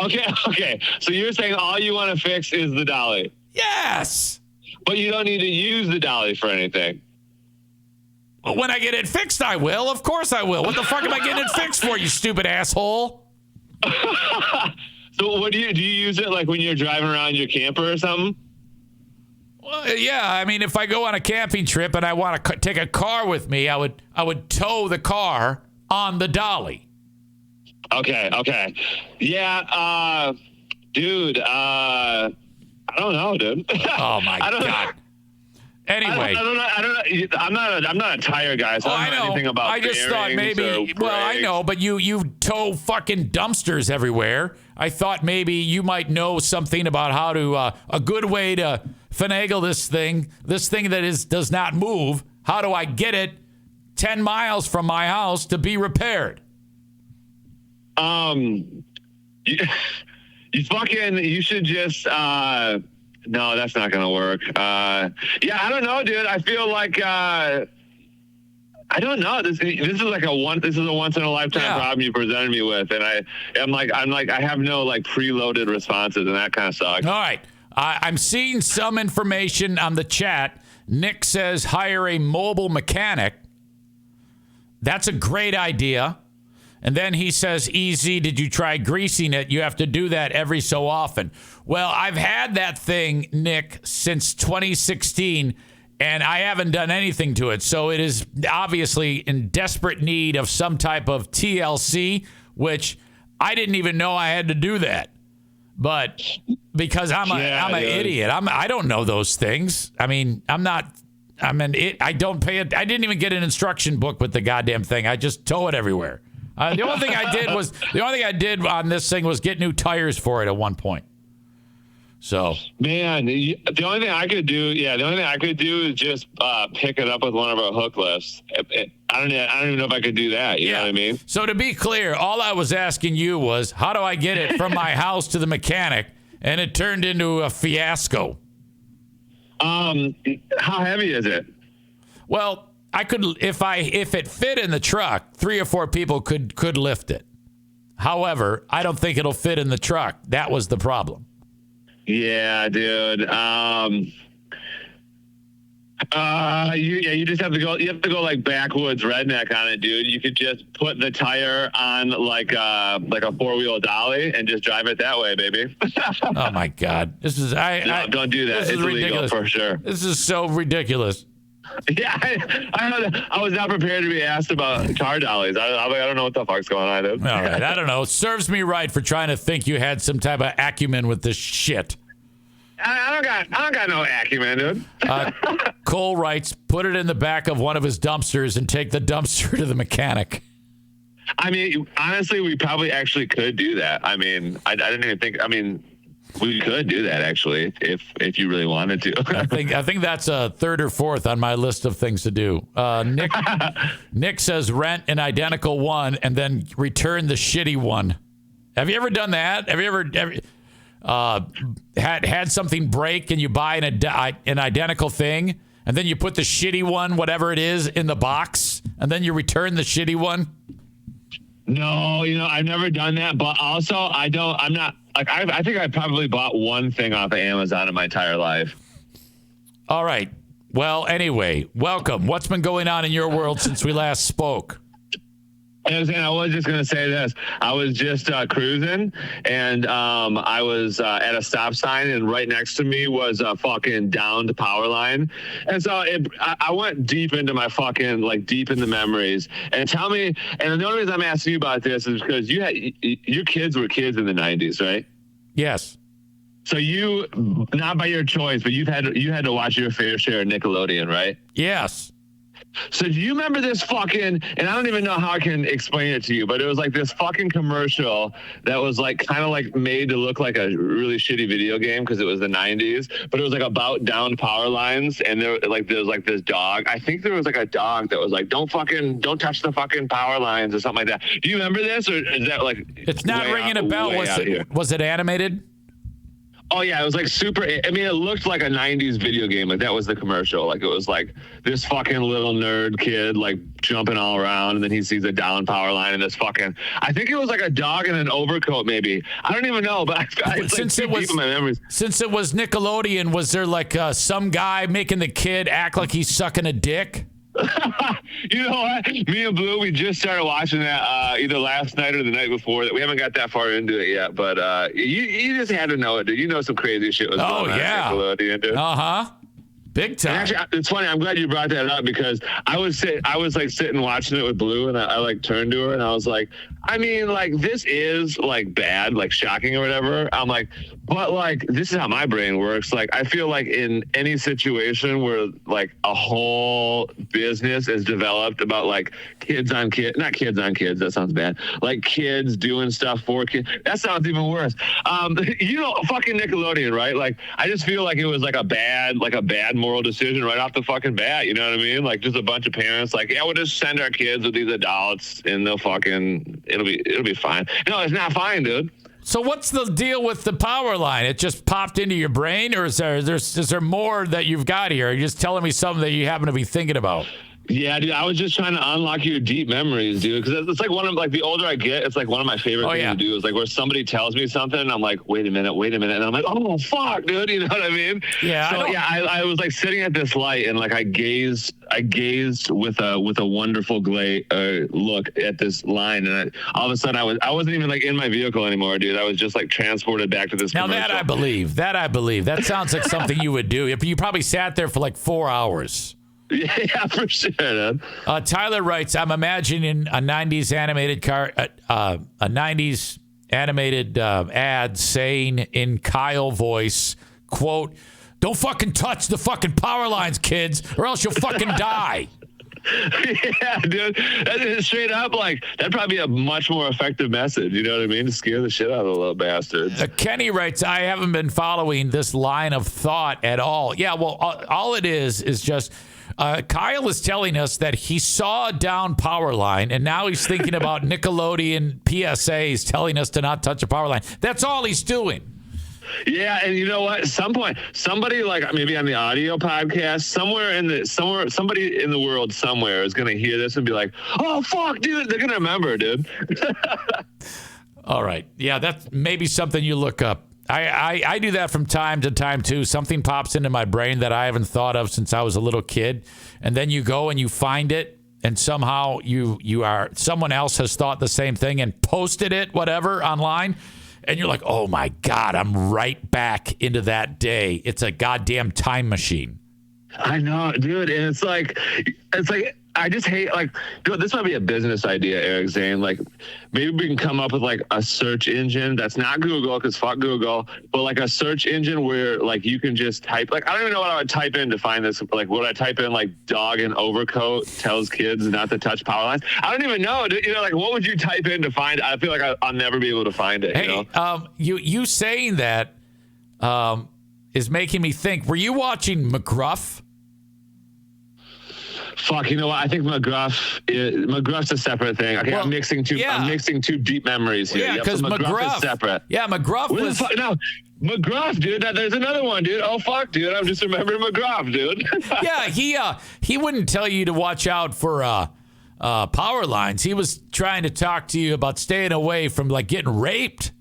Okay. So you're saying all you want to fix is the dolly. Yes. But you don't need to use the dolly for anything. Well, when I get it fixed, I will. Of course I will. What the fuck am I getting it fixed for, you stupid asshole? So what do you use it like when you're driving around your camper or something? Well, yeah, I mean, if I go on a camping trip and I want to take a car with me, I would tow the car on the dolly. Okay. Yeah, dude, I don't know, dude. Oh my God. Anyway, I don't know. I'm not a tire guy, so I don't know anything about. I just thought maybe. Well, I know, but you tow fucking dumpsters everywhere. I thought maybe you might know something about how to a good way to finagle this thing that does not move. How do I get it 10 miles from my house to be repaired? You should just. No, that's not gonna work. Yeah, I don't know, dude. I feel like I don't know. This is like a once in a lifetime problem you presented me with, and I'm like I have no like preloaded responses, and that kind of sucks. All right, I'm seeing some information on the chat. Nick says hire a mobile mechanic. That's a great idea. And then he says, easy, did you try greasing it? You have to do that every so often. Well, I've had that thing, Nick, since 2016, and I haven't done anything to it. So it is obviously in desperate need of some type of TLC, which I didn't even know I had to do that. But because I'm an idiot, I don't know those things. I mean, I don't pay it. I didn't even get an instruction book with the goddamn thing. I just tow it everywhere. The only thing I did on this thing was get new tires for it at one point. So, man, the only thing I could do is just pick it up with one of our hook lifts. I don't even know if I could do that. You know what I mean? So to be clear, all I was asking you was, how do I get it from my house to the mechanic? And it turned into a fiasco. How heavy is it? Well, I could, if it fit in the truck, 3 or 4 people could lift it. However, I don't think it'll fit in the truck. That was the problem. Yeah, dude. You just have to go. You have to go like backwoods redneck on it, dude. You could just put the tire on like a 4-wheel dolly and just drive it that way, baby. Oh my God, this is don't do that. It's illegal for sure. This is so ridiculous. Yeah, I was not prepared to be asked about car dollies. I don't know what the fuck's going on, dude. All right, I don't know. It serves me right for trying to think you had some type of acumen with this shit. I don't got no acumen, dude. Cole writes, put it in the back of one of his dumpsters and take the dumpster to the mechanic. I mean, honestly, we probably actually could do that. I mean, I didn't even think. I mean, we could do that actually if you really wanted to. I think that's a 3rd or 4th on my list of things to do. Nick says rent an identical one and then return the shitty one. Have you ever done that? Have you ever had something break and you buy an identical thing and then you put the shitty one, whatever it is, in the box and then you return the shitty one? No, I've never done that, but also I'm not. Like, I think I probably bought one thing off of Amazon in my entire life. All right. Well, anyway, welcome. What's been going on in your world since we last spoke? I was just going to say this. I was just cruising, and I was at a stop sign, and right next to me was a fucking downed power line. And so I went deep into my deep in the memories. And tell me, and the only reason I'm asking you about this is because your kids were kids in the 90s, right? Yes. So you, not by your choice, but you had to watch your fair share of Nickelodeon, right? Yes. So do you remember this fucking, and I don't even know how I can explain it to you, but it was like this fucking commercial that was like kind of like made to look like a really shitty video game because it was the 90s, but it was like about downed power lines, and there was like this dog. I think there was like a dog that was like, don't touch the fucking power lines or something like that. Do you remember this, or is that like? It's not ringing a bell. Was it animated? Oh yeah, it was like super. I mean, it looked like a '90s video game. Like that was the commercial. Like it was like this fucking little nerd kid like jumping all around, and then he sees a down power line, and this fucking. I think it was like a dog in an overcoat, maybe. I don't even know, but it's since like deep in my memories. Since it was Nickelodeon, was there like some guy making the kid act like he's sucking a dick? You know what? Me and Blue, we just started watching that either last night or the night before. That we haven't got that far into it yet, but you just had to know it, dude. You know some crazy shit was going on at Nickelodeon, dude. Big time. And actually, it's funny. I'm glad you brought that up because I was like sitting watching it with Blue, and I like turned to her and I was like, I mean, like this is like bad, like shocking or whatever. I'm like, but like this is how my brain works. Like I feel like in any situation where like a whole business is developed about like not kids on kids. That sounds bad. Like kids doing stuff for kids. That sounds even worse. You know, fucking Nickelodeon, right? Like I just feel like it was like a bad moral decision right off the fucking bat. You know what I mean? Like just a bunch of parents like, yeah, we'll just send our kids with these adults and it'll be fine. No, it's not fine, dude. So what's the deal with the power line? It just popped into your brain, or is there more that you've got here? Are you just telling me something that you happen to be thinking about? Yeah, dude, I was just trying to unlock your deep memories, dude, because it's like one of like the older I get, it's like one of my favorite things to do is like where somebody tells me something and I'm like, wait a minute, and I'm like, oh fuck, dude, you know what I mean? Yeah. So I was like sitting at this light and like I gazed with a wonderful look at this line, and all of a sudden I wasn't even like in my vehicle anymore, dude. I was just like transported back to this. Now commercial. That I believe. That sounds like something you would do. You probably sat there for like 4 hours. Yeah, for sure, man. Tyler writes, I'm imagining a 90s animated ad saying in Kyle voice, quote, don't fucking touch the fucking power lines, kids, or else you'll fucking die. Yeah, dude. That is straight up like that'd probably be a much more effective message. You know what I mean? To scare the shit out of the little bastards. Kenny writes, I haven't been following this line of thought at all. Yeah, well, all it is just Kyle is telling us that he saw a down power line, and now he's thinking about Nickelodeon PSAs telling us to not touch a power line. That's all he's doing. Yeah, and you know what? At some point, somebody like maybe on the audio podcast, somebody in the world somewhere is gonna hear this and be like, "Oh fuck, dude!" They're gonna remember, dude. All right, yeah, that's maybe something you look up. I do that from time to time too. Something pops into my brain that I haven't thought of since I was a little kid, and then you go and you find it, and somehow someone else has thought the same thing and posted it, whatever, online. And you're like, oh, my God, I'm right back into that day. It's a goddamn time machine. I know, dude. And it's like, I just hate, like, dude, this might be a business idea, Eric Zane. Like, maybe we can come up with, like, a search engine that's not Google, because fuck Google, but, like, a search engine where, like, you can just type, like, I don't even know what I would type in to find this. Like, would I type in, like, dog in overcoat tells kids not to touch power lines? I don't even know. You know, like, what would you type in to find? I feel like I'll never be able to find it, hey, you know? You saying that is making me think, were you watching McGruff? Fuck, you know what? I think McGruff's a separate thing. Okay, well, I'm mixing two deep memories here. Yeah, because McGruff is separate. Yeah, McGruff was. No, McGruff, dude. There's another one, dude. Oh fuck, dude. I'm just remembering McGruff, dude. Yeah, he wouldn't tell you to watch out for power lines. He was trying to talk to you about staying away from like getting raped.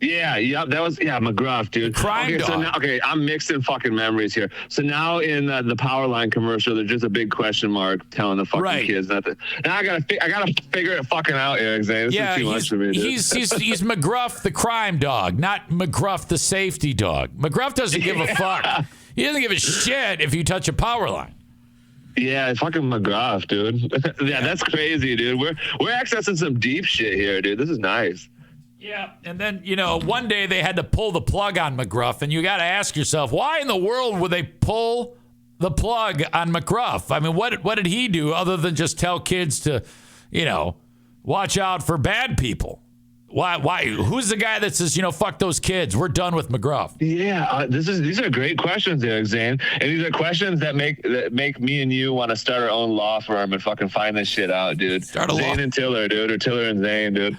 Yeah, that was McGruff, dude. Crime dog. So now, I'm mixing fucking memories here. So now in the power line commercial, there's just a big question mark telling the fucking kids not to. Now I gotta figure it fucking out, Eric Zane. This is too much for me, dude. He's McGruff the crime dog, not McGruff the safety dog. McGruff doesn't give a fuck. He doesn't give a shit if you touch a power line. Yeah, it's fucking McGruff, dude. Yeah, that's crazy, dude. We're accessing some deep shit here, dude. This is nice. Yeah, and then, one day they had to pull the plug on McGruff, and you got to ask yourself, why in the world would they pull the plug on McGruff. I mean, what did he do other than just tell kids to, watch out for bad people? Why? Who's the guy that says, fuck those kids? We're done with McGruff. Yeah, these are great questions, Eric Zane, and these are questions that make me and you want to start our own law firm and fucking find this shit out, dude. Zane and Tiller, dude, or Tiller and Zane, dude.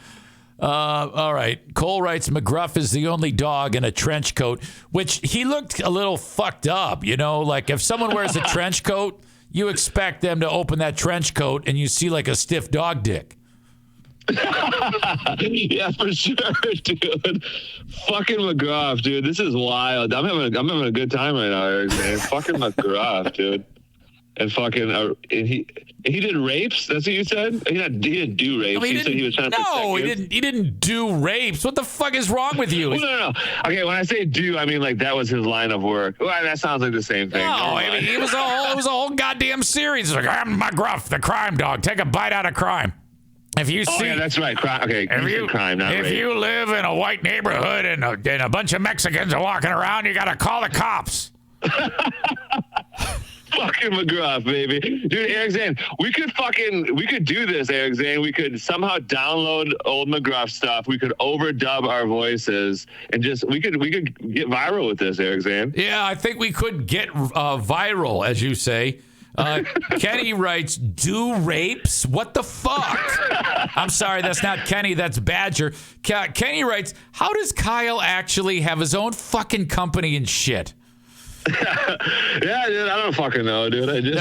All right. Cole writes, McGruff is the only dog in a trench coat, which he looked a little fucked up. Like if someone wears a trench coat, you expect them to open that trench coat and you see like a stiff dog dick. Yeah, for sure, dude. Fucking McGruff, dude. This is wild. I'm having a good time right now, Eric, man. Fucking McGruff, dude. And fucking, he did rapes. That's what you said. He didn't do rapes. No, he said he was trying to protect kids. He didn't do rapes. What the fuck is wrong with you? Well, no. Okay, when I say do, I mean like that was his line of work. Well, that sounds like the same thing. No, I mean it was a whole goddamn series. It's like, I'm McGruff, the crime dog. Take a bite out of crime. If you see, yeah, that's right. Okay, crime, not rape. If you live in a white neighborhood and a bunch of Mexicans are walking around, you got to call the cops. Fucking McGruff, baby. Dude, Eric Zane, we could do this, Eric Zane. We could somehow download old McGruff stuff. We could overdub our voices and we could get viral with this, Eric Zane. Yeah, I think we could get viral, as you say. Kenny writes, do rapes? What the fuck? I'm sorry, that's not Kenny, that's Badger. Kenny writes, how does Kyle actually have his own fucking company and shit? Yeah, dude, I don't fucking know, dude.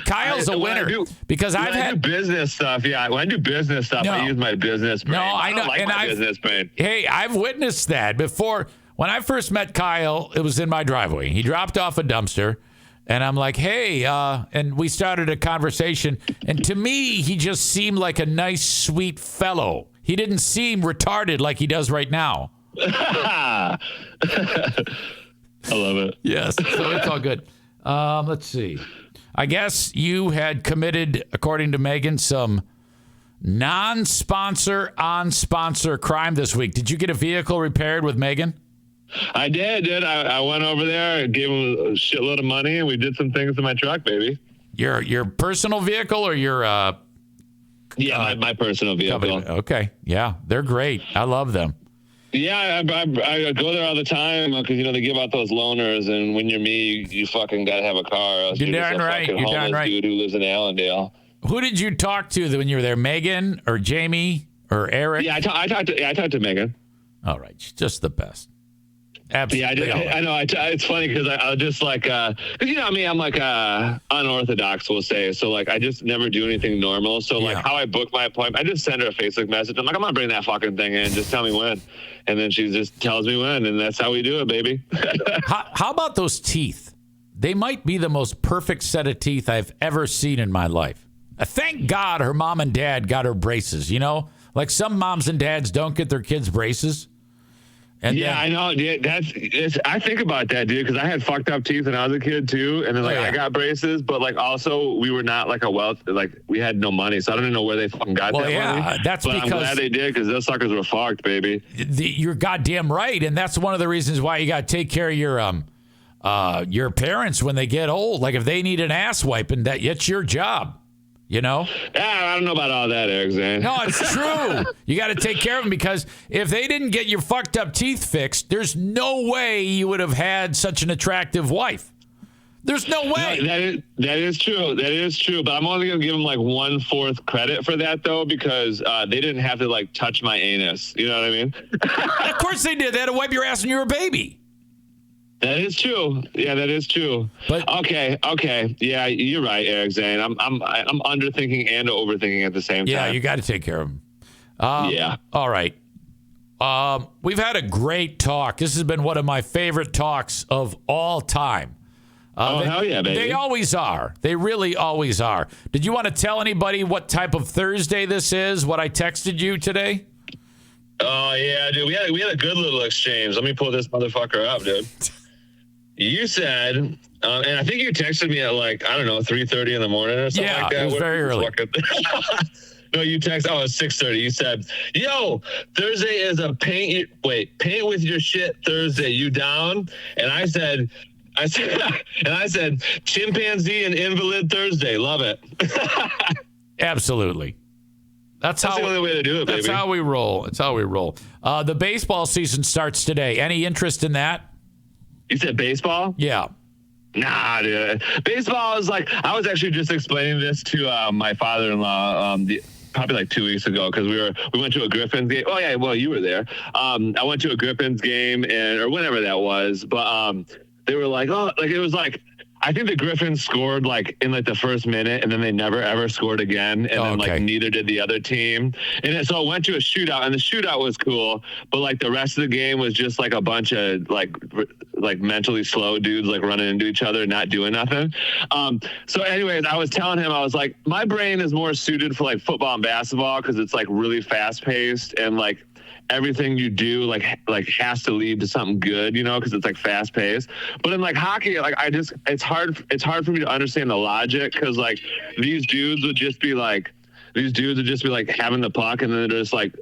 Kyle's a winner because I've had business stuff. Yeah, when I do business stuff, I use my business brain. No, I know, like my business brain. Hey, I've witnessed that before. When I first met Kyle, it was in my driveway. He dropped off a dumpster. And I'm like, hey, and we started a conversation. And to me, he just seemed like a nice, sweet fellow. He didn't seem retarded like he does right now. I love it. Yes, so it's all good. Let's see. I guess you had committed, according to Megan, some non-sponsor, on-sponsor crime this week. Did you get a vehicle repaired with Megan? I did, dude. I went over there, gave him a shitload of money, and we did some things to my truck, baby. Your personal vehicle or your... yeah, my personal vehicle. Company. Okay, yeah, they're great. I love them. Yeah, I go there all the time because, they give out those loaners, and when you're me, you fucking got to have a car. Else you're darn right. You're darn right. Dude who lives in Allendale. Who did you talk to when you were there? Megan or Jamie or Eric? Yeah, I talked to Megan. All right, she's just the best. Absolutely. Yeah, I know. It's funny because I was just like, because I'm like unorthodox, we'll say. So like, I just never do anything normal. So like, how I book my appointment, I just send her a Facebook message. I'm like, I'm gonna bring that fucking thing in. Just tell me when, and then she just tells me when, and that's how we do it, baby. How about those teeth? They might be the most perfect set of teeth I've ever seen in my life. Thank God her mom and dad got her braces. Like some moms and dads don't get their kids braces. And I know. Yeah, I think about that, dude, because I had fucked up teeth when I was a kid too, and then I got braces, but like also we were not like we had no money, so I don't even know where they fucking got that money. That's but because I'm glad they did because those suckers were fucked, baby. You're goddamn right, and that's one of the reasons why you got to take care of your parents when they get old. Like if they need an ass wiping, it's your job. Yeah, I don't know about all that, Eric Zane. No, it's true. You got to take care of them because if they didn't get your fucked up teeth fixed, there's no way you would have had such an attractive wife. There's no way. No, that is true. That is true. But I'm only going to give them like 1/4 credit for that, though, because they didn't have to like touch my anus. You know what I mean? Of course they did. They had to wipe your ass when you were a baby. That is true. Yeah, that is true. But okay. Yeah, you're right, Eric Zane. I'm underthinking and overthinking at the same time. Yeah, you got to take care of them. Yeah. All right. We've had a great talk. This has been one of my favorite talks of all time. Hell yeah, baby. They always are. They really always are. Did you want to tell anybody what type of Thursday this is? What I texted you today? Oh yeah, dude. We had a good little exchange. Let me pull this motherfucker up, dude. You said, and I think you texted me at like, I don't know, 3:30 in the morning or something like that. Yeah, it was very early. No, you text. Oh, it's 6:30. You said, "Yo, Thursday is a paint with your shit Thursday. You down?" And I said, I said, chimpanzee and invalid Thursday. Love it. Absolutely. That's the only way to do it, baby. That's how we roll. It's how we roll. The baseball season starts today. Any interest in that? You said baseball? Yeah. Nah, dude. Baseball is like, I was actually just explaining this to my father-in-law probably like 2 weeks ago, because we went to a Griffins game. Oh yeah, well, you were there. I went to a Griffins game or whenever that was, but they were like, oh, like it was like, I think the Griffins scored like in like the first minute, and then they never ever scored again, and then like neither did the other team. And so it went to a shootout, and the shootout was cool, but like the rest of the game was just like a bunch of like mentally slow dudes like running into each other, not doing nothing. So anyways, I was telling him, I was like, my brain is more suited for like football and basketball, because it's like really fast paced, and like everything you do like has to lead to something good, you know, because it's like fast paced. But in like hockey, like it's hard for me to understand the logic, because like these dudes would just be like having the puck, and then they're just like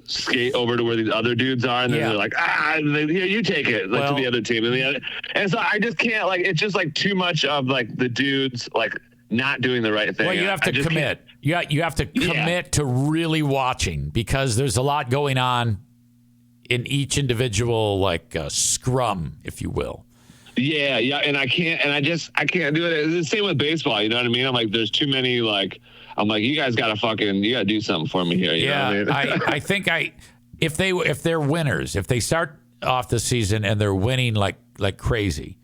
skate over to where these other dudes are, and then they're like, here, you take it, like, to the other team, and so I just can't, like, it's just like too much of like the dudes like not doing the right thing. Well, you have to commit. You have to commit to really watching, because there's a lot going on in each individual like scrum, if you will. Yeah, and I can't do it. It's the same with baseball. You know what I mean? I'm like, there's too many. Like, I'm like, you guys gotta do something for me here. You know what I mean? I think if they're winners, if they start off the season and they're winning like crazy,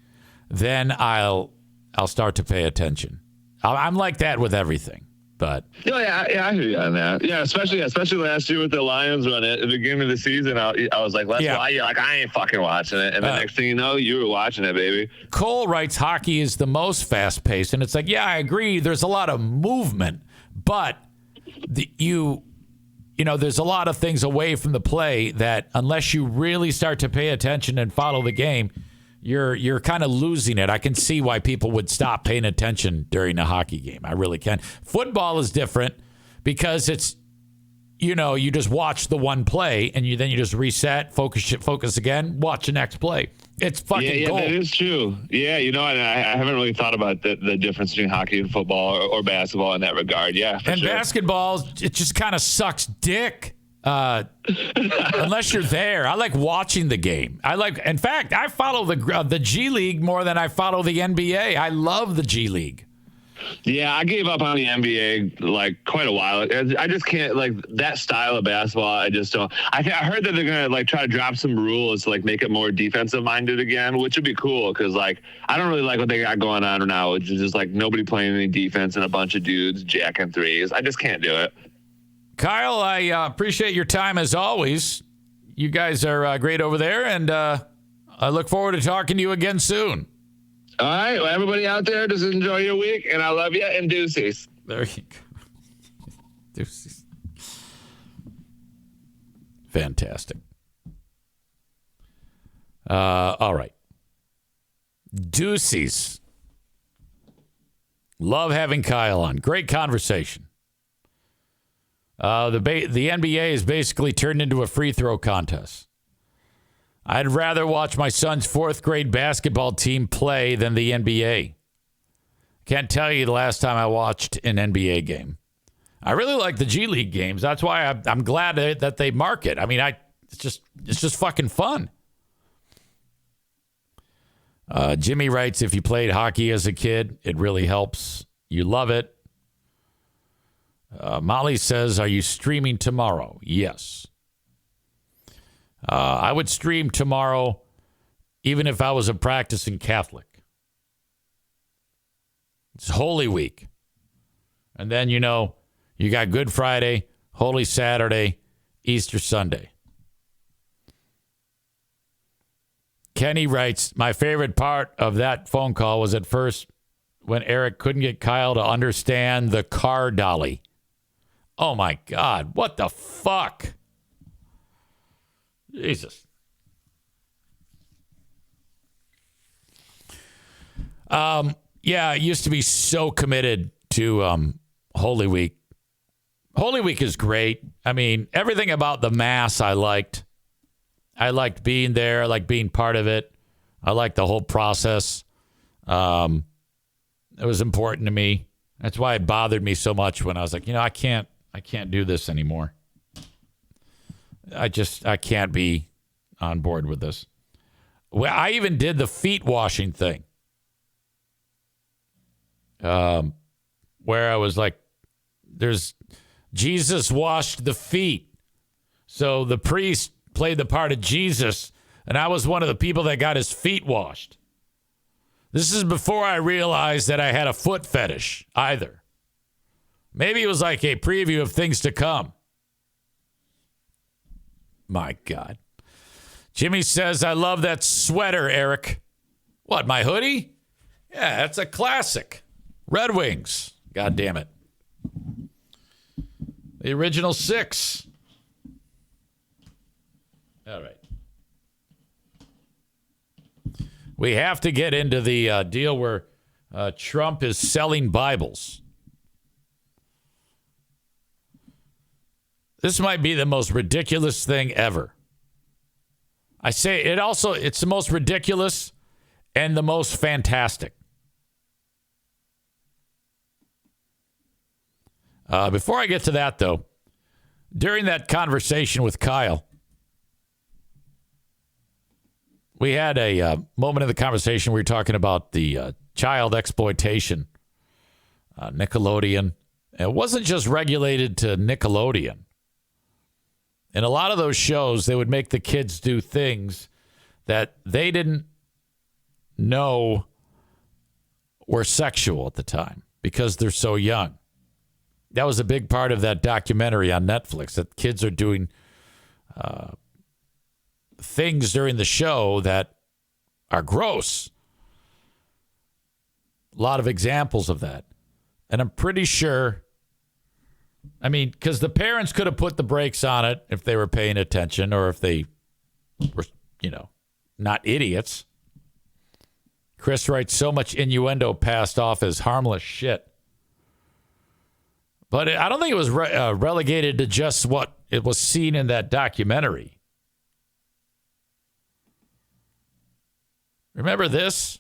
then I'll start to pay attention. I'm like that with everything, but I hear you on that. Yeah, especially last year with the Lions run at the beginning of the season. I was like, you're like, I ain't fucking watching it, and the next thing you know, you were watching it, baby. Cole writes, hockey is the most fast paced, and it's like, yeah, I agree. There's a lot of movement, but you know, there's a lot of things away from the play that unless you really start to pay attention and follow the game, you're kind of losing it. I can see why people would stop paying attention during a hockey game. I really can. Football is different because it's, you know, you just watch the one play and then you just reset, focus again, watch the next play. It's fucking cool. Yeah, that is true. Yeah, you know, and I haven't really thought about the difference between hockey and football or basketball in that regard. Yeah, and sure. Basketball, it just kind of sucks dick. Unless you're there. I like watching the game. In fact, I follow the G League more than I follow the NBA. I love the G League. Yeah, I gave up on the NBA like quite a while. I just can't, like, that style of basketball. I just don't. I heard that they're gonna like try to drop some rules to like make it more defensive minded again, which would be cool, because like I don't really like what they got going on now, which is just like nobody playing any defense and a bunch of dudes jacking threes. I just can't do it. Kyle, I appreciate your time as always. You guys are great over there, and I look forward to talking to you again soon. All right. Well, everybody out there, just enjoy your week, and I love you, and deuces. There you go. Deuces. Fantastic. All right. Deuces. Love having Kyle on. Great conversation. The NBA is basically turned into a free throw contest. I'd rather watch my son's fourth grade basketball team play than the NBA. Can't tell you the last time I watched an NBA game. I really like the G League games. That's why I'm glad that they mark it. I mean, it's just fucking fun. Jimmy writes, if you played hockey as a kid, it really helps. You love it. Molly says, are you streaming tomorrow? Yes. I would stream tomorrow even if I was a practicing Catholic. It's Holy Week. And then, you know, you got Good Friday, Holy Saturday, Easter Sunday. Kenny writes, my favorite part of that phone call was at first when Eric couldn't get Kyle to understand the car dolly. Oh, my God. What the fuck? Jesus. Yeah, I used to be so committed to Holy Week. Holy Week is great. I mean, everything about the Mass I liked. I liked being there. I liked being part of it. I liked the whole process. It was important to me. That's why it bothered me so much when I was like, I can't do this anymore. I can't be on board with this. Well, I even did the feet washing thing. Where I was like, Jesus washed the feet. So the priest played the part of Jesus, and I was one of the people that got his feet washed. This is before I realized that I had a foot fetish either. Maybe it was like a preview of things to come. My God. Jimmy says, I love that sweater, Eric. What, my hoodie? Yeah, that's a classic. Red Wings. God damn it. The original 6. All right. We have to get into the deal where Trump is selling Bibles. This might be the most ridiculous thing ever. I say it's the most ridiculous and the most fantastic. Before I get to that, though, during that conversation with Kyle, we had a moment in the conversation where we were talking about the child exploitation, Nickelodeon. It wasn't just regulated to Nickelodeon. In a lot of those shows, they would make the kids do things that they didn't know were sexual at the time because they're so young. That was a big part of that documentary on Netflix, that kids are doing things during the show that are gross. A lot of examples of that. And I'm pretty sure, because the parents could have put the brakes on it if they were paying attention or if they were, not idiots. Chris writes, so much innuendo passed off as harmless shit. But I don't think it was relegated to just what it was seen in that documentary. Remember this?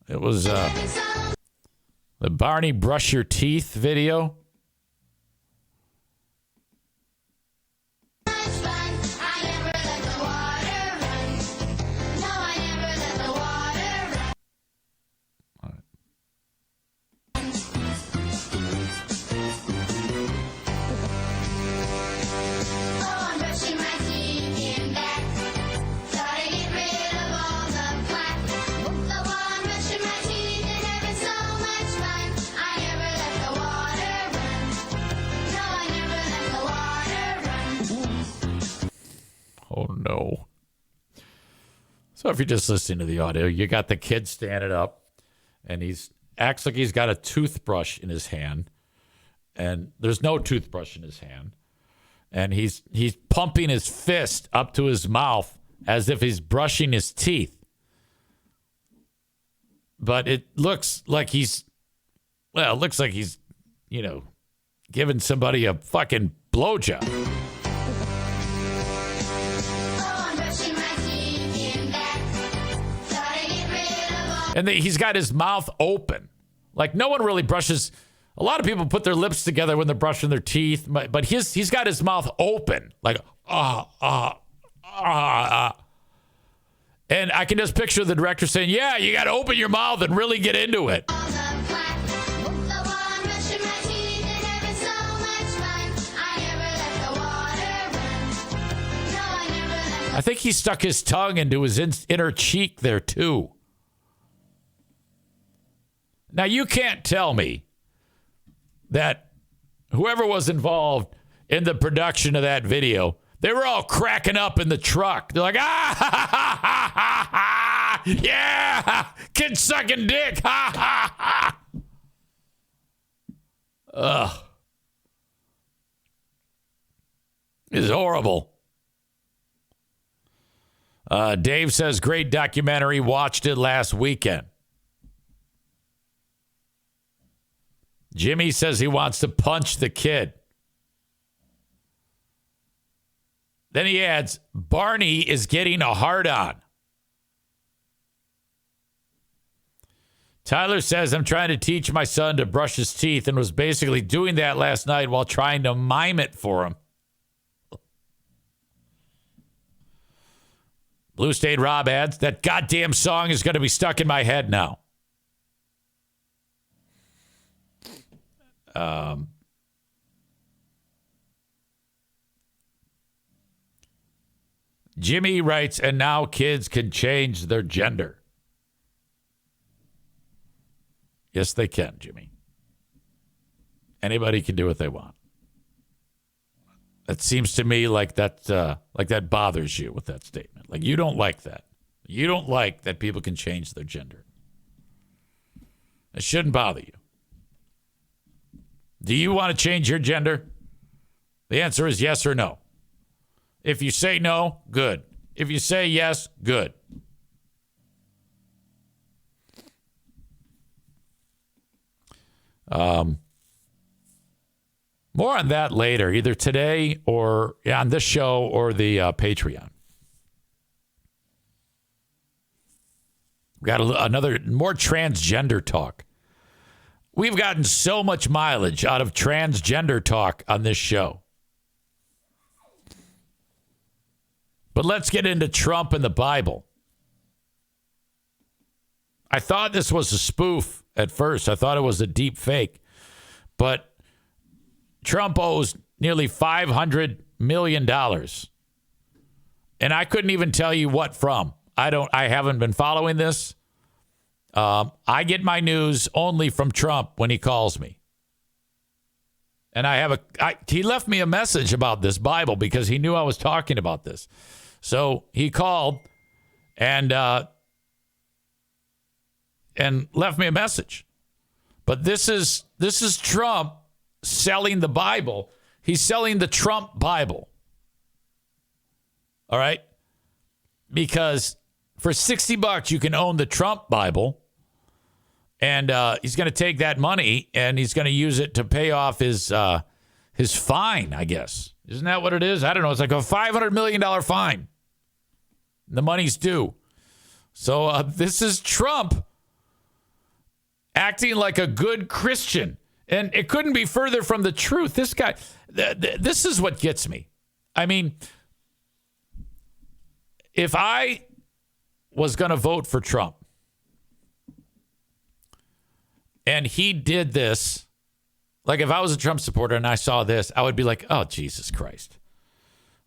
It was the Barney brush your teeth video. Oh, no. So if you're just listening to the audio, you got the kid standing up, and acts like he's got a toothbrush in his hand, and there's no toothbrush in his hand, and he's pumping his fist up to his mouth as if he's brushing his teeth. But it looks like he's giving somebody a fucking blowjob. And he's got his mouth open. Like, no one really brushes. A lot of people put their lips together when they're brushing their teeth, but he's got his mouth open. Like, And I can just picture the director saying, yeah, you got to open your mouth and really get into it. I think he stuck his tongue into his inner cheek there, too. Now, you can't tell me that whoever was involved in the production of that video, they were all cracking up in the truck. They're like, yeah, kid sucking dick, Ugh. This is horrible. Dave says, great documentary, watched it last weekend. Jimmy says he wants to punch the kid. Then he adds, Barney is getting a hard-on. Tyler says, I'm trying to teach my son to brush his teeth and was basically doing that last night while trying to mime it for him. Blue State Rob adds, that goddamn song is going to be stuck in my head now. Jimmy writes, and now kids can change their gender. Yes, they can, Jimmy. Anybody can do what they want. It seems to me like that bothers you with that statement. Like you don't like that. You don't like that people can change their gender. It shouldn't bother you. Do you want to change your gender? The answer is yes or no. If you say no, good. If you say yes, good. More on that later, either today or on this show or the Patreon. We've got another more transgender talk. We've gotten so much mileage out of transgender talk on this show. But let's get into Trump and the Bible. I thought this was a spoof at first. I thought it was a deep fake. But Trump owes nearly $500 million. And I couldn't even tell you what from. I haven't been following this. I get my news only from Trump when he calls me. And he left me a message about this Bible because he knew I was talking about this. So he called and left me a message. But this is Trump selling the Bible. He's selling the Trump Bible. All right? Because for $60 you can own the Trump Bible. And he's going to take that money and he's going to use it to pay off his fine, I guess. Isn't that what it is? I don't know. It's like a $500 million fine. The money's due. So this is Trump acting like a good Christian. And it couldn't be further from the truth. This guy, this is what gets me. I mean, if I was going to vote for Trump and he did this, like if I was a Trump supporter and I saw this, I would be like, oh, Jesus Christ.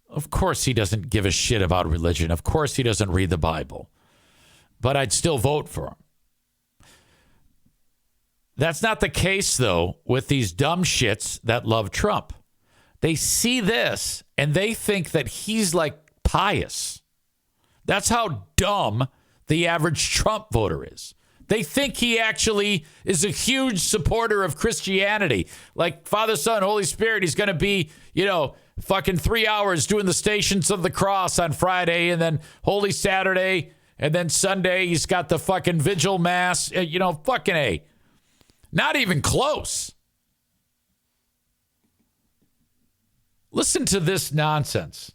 Of course he doesn't give a shit about religion. Of course he doesn't read the Bible. But I'd still vote for him. That's not the case, though, with these dumb shits that love Trump. They see this and they think that he's like pious. That's how dumb the average Trump voter is. They think he actually is a huge supporter of Christianity. Like Father, Son, Holy Spirit, he's going to be, fucking 3 hours doing the Stations of the Cross on Friday and then Holy Saturday and then Sunday he's got the fucking Vigil Mass. Fucking A. Not even close. Listen to this nonsense.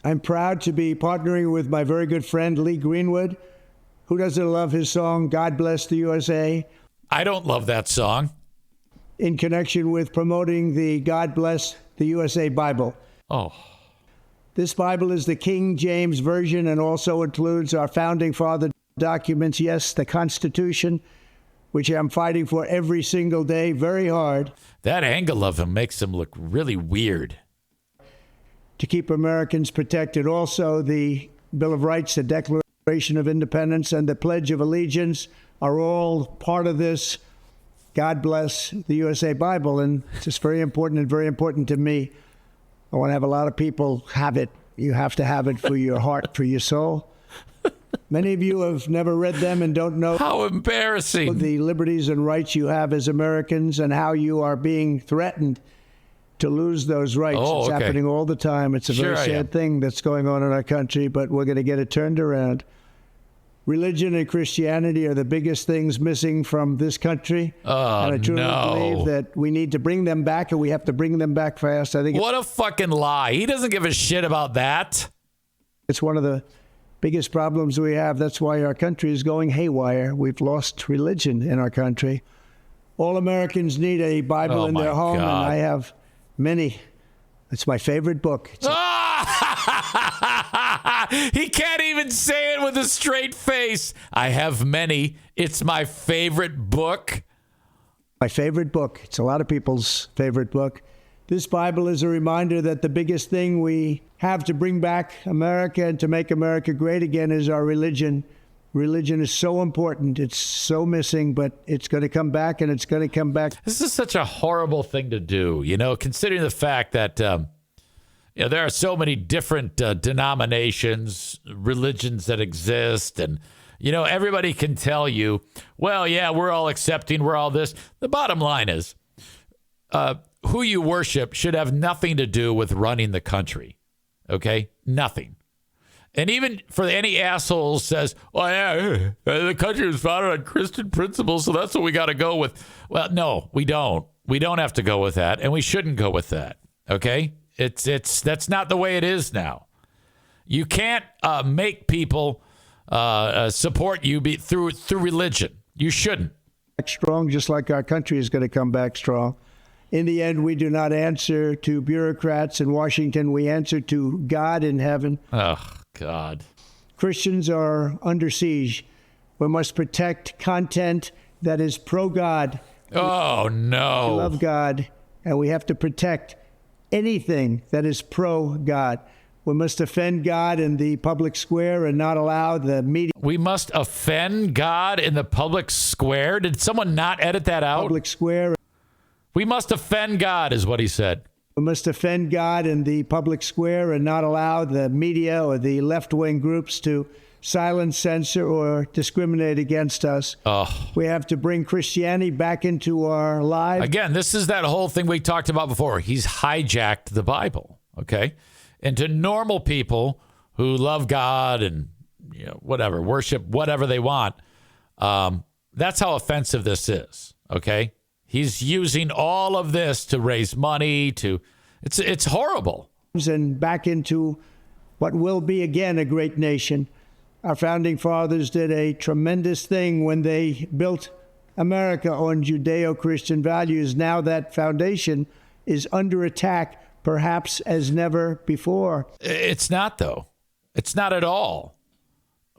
I'm proud to be partnering with my very good friend Lee Greenwood. Who doesn't love his song, God Bless the USA? I don't love that song. In connection with promoting the God Bless the USA Bible. Oh. This Bible is the King James Version and also includes our founding father documents. Yes, the Constitution, which I'm fighting for every single day, very hard. That angle of him makes him look really weird. To keep Americans protected. Also, the Bill of Rights, the Declaration of Independence, and the Pledge of Allegiance are all part of this God Bless the USA Bible. And it's just very important and very important to me. I want to have a lot of people have it. You have to have it for your heart, for your soul. Many of you have never read them and don't know how embarrassing the liberties and rights you have as Americans and how you are being threatened to lose those rights. It's happening all the time. It's a very sad thing that's going on in our country, but we're going to get it turned around. Religion and Christianity are the biggest things missing from this country. And I truly believe that we need to bring them back, and we have to bring them back fast. I think what a fucking lie. He doesn't give a shit about that. It's one of the biggest problems we have. That's why our country is going haywire. We've lost religion in our country. All Americans need a Bible in their home, and I have many. It's my favorite book. He can't even say it with a straight face. I have many. It's my favorite book. My favorite book. It's a lot of people's favorite book. This Bible is a reminder that the biggest thing we have to bring back America and to make America great again is our religion. Religion is so important. It's so missing, but it's going to come back, and it's going to come back. This is such a horrible thing to do, considering the fact that there are so many different denominations, religions that exist, and everybody can tell you, well, yeah, we're all accepting, we're all this. The bottom line is, who you worship should have nothing to do with running the country. Okay? Nothing. And even for any asshole who says, well, yeah, the country was founded on Christian principles, so that's what we got to go with. Well, no, we don't. We don't have to go with that, and we shouldn't go with that. Okay? That's not the way it is now. You can't make people support you through religion. You shouldn't. Strong, just like our country is going to come back strong. In the end, we do not answer to bureaucrats in Washington. We answer to God in heaven. Oh, God. Christians are under siege. We must protect content that is pro-God. Oh, no. We love God, and we have to protect anything that is pro-God. We must offend God in the public square and not allow the media. We must offend God in the public square? Did someone not edit that out? Public square. We must offend God, is what he said. We must offend God in the public square and not allow the media or the left-wing groups to silence, censor, or discriminate against us. Oh. We have to bring Christianity back into our lives. Again, this is that whole thing we talked about before. He's hijacked the Bible, okay? And to normal people who love God and whatever, worship whatever they want, that's how offensive this is, okay? He's using all of this to raise money, it's horrible. And back into what will be again a great nation. Our founding fathers did a tremendous thing when they built America on Judeo-Christian values. Now that foundation is under attack, perhaps as never before. It's not, though. It's not at all.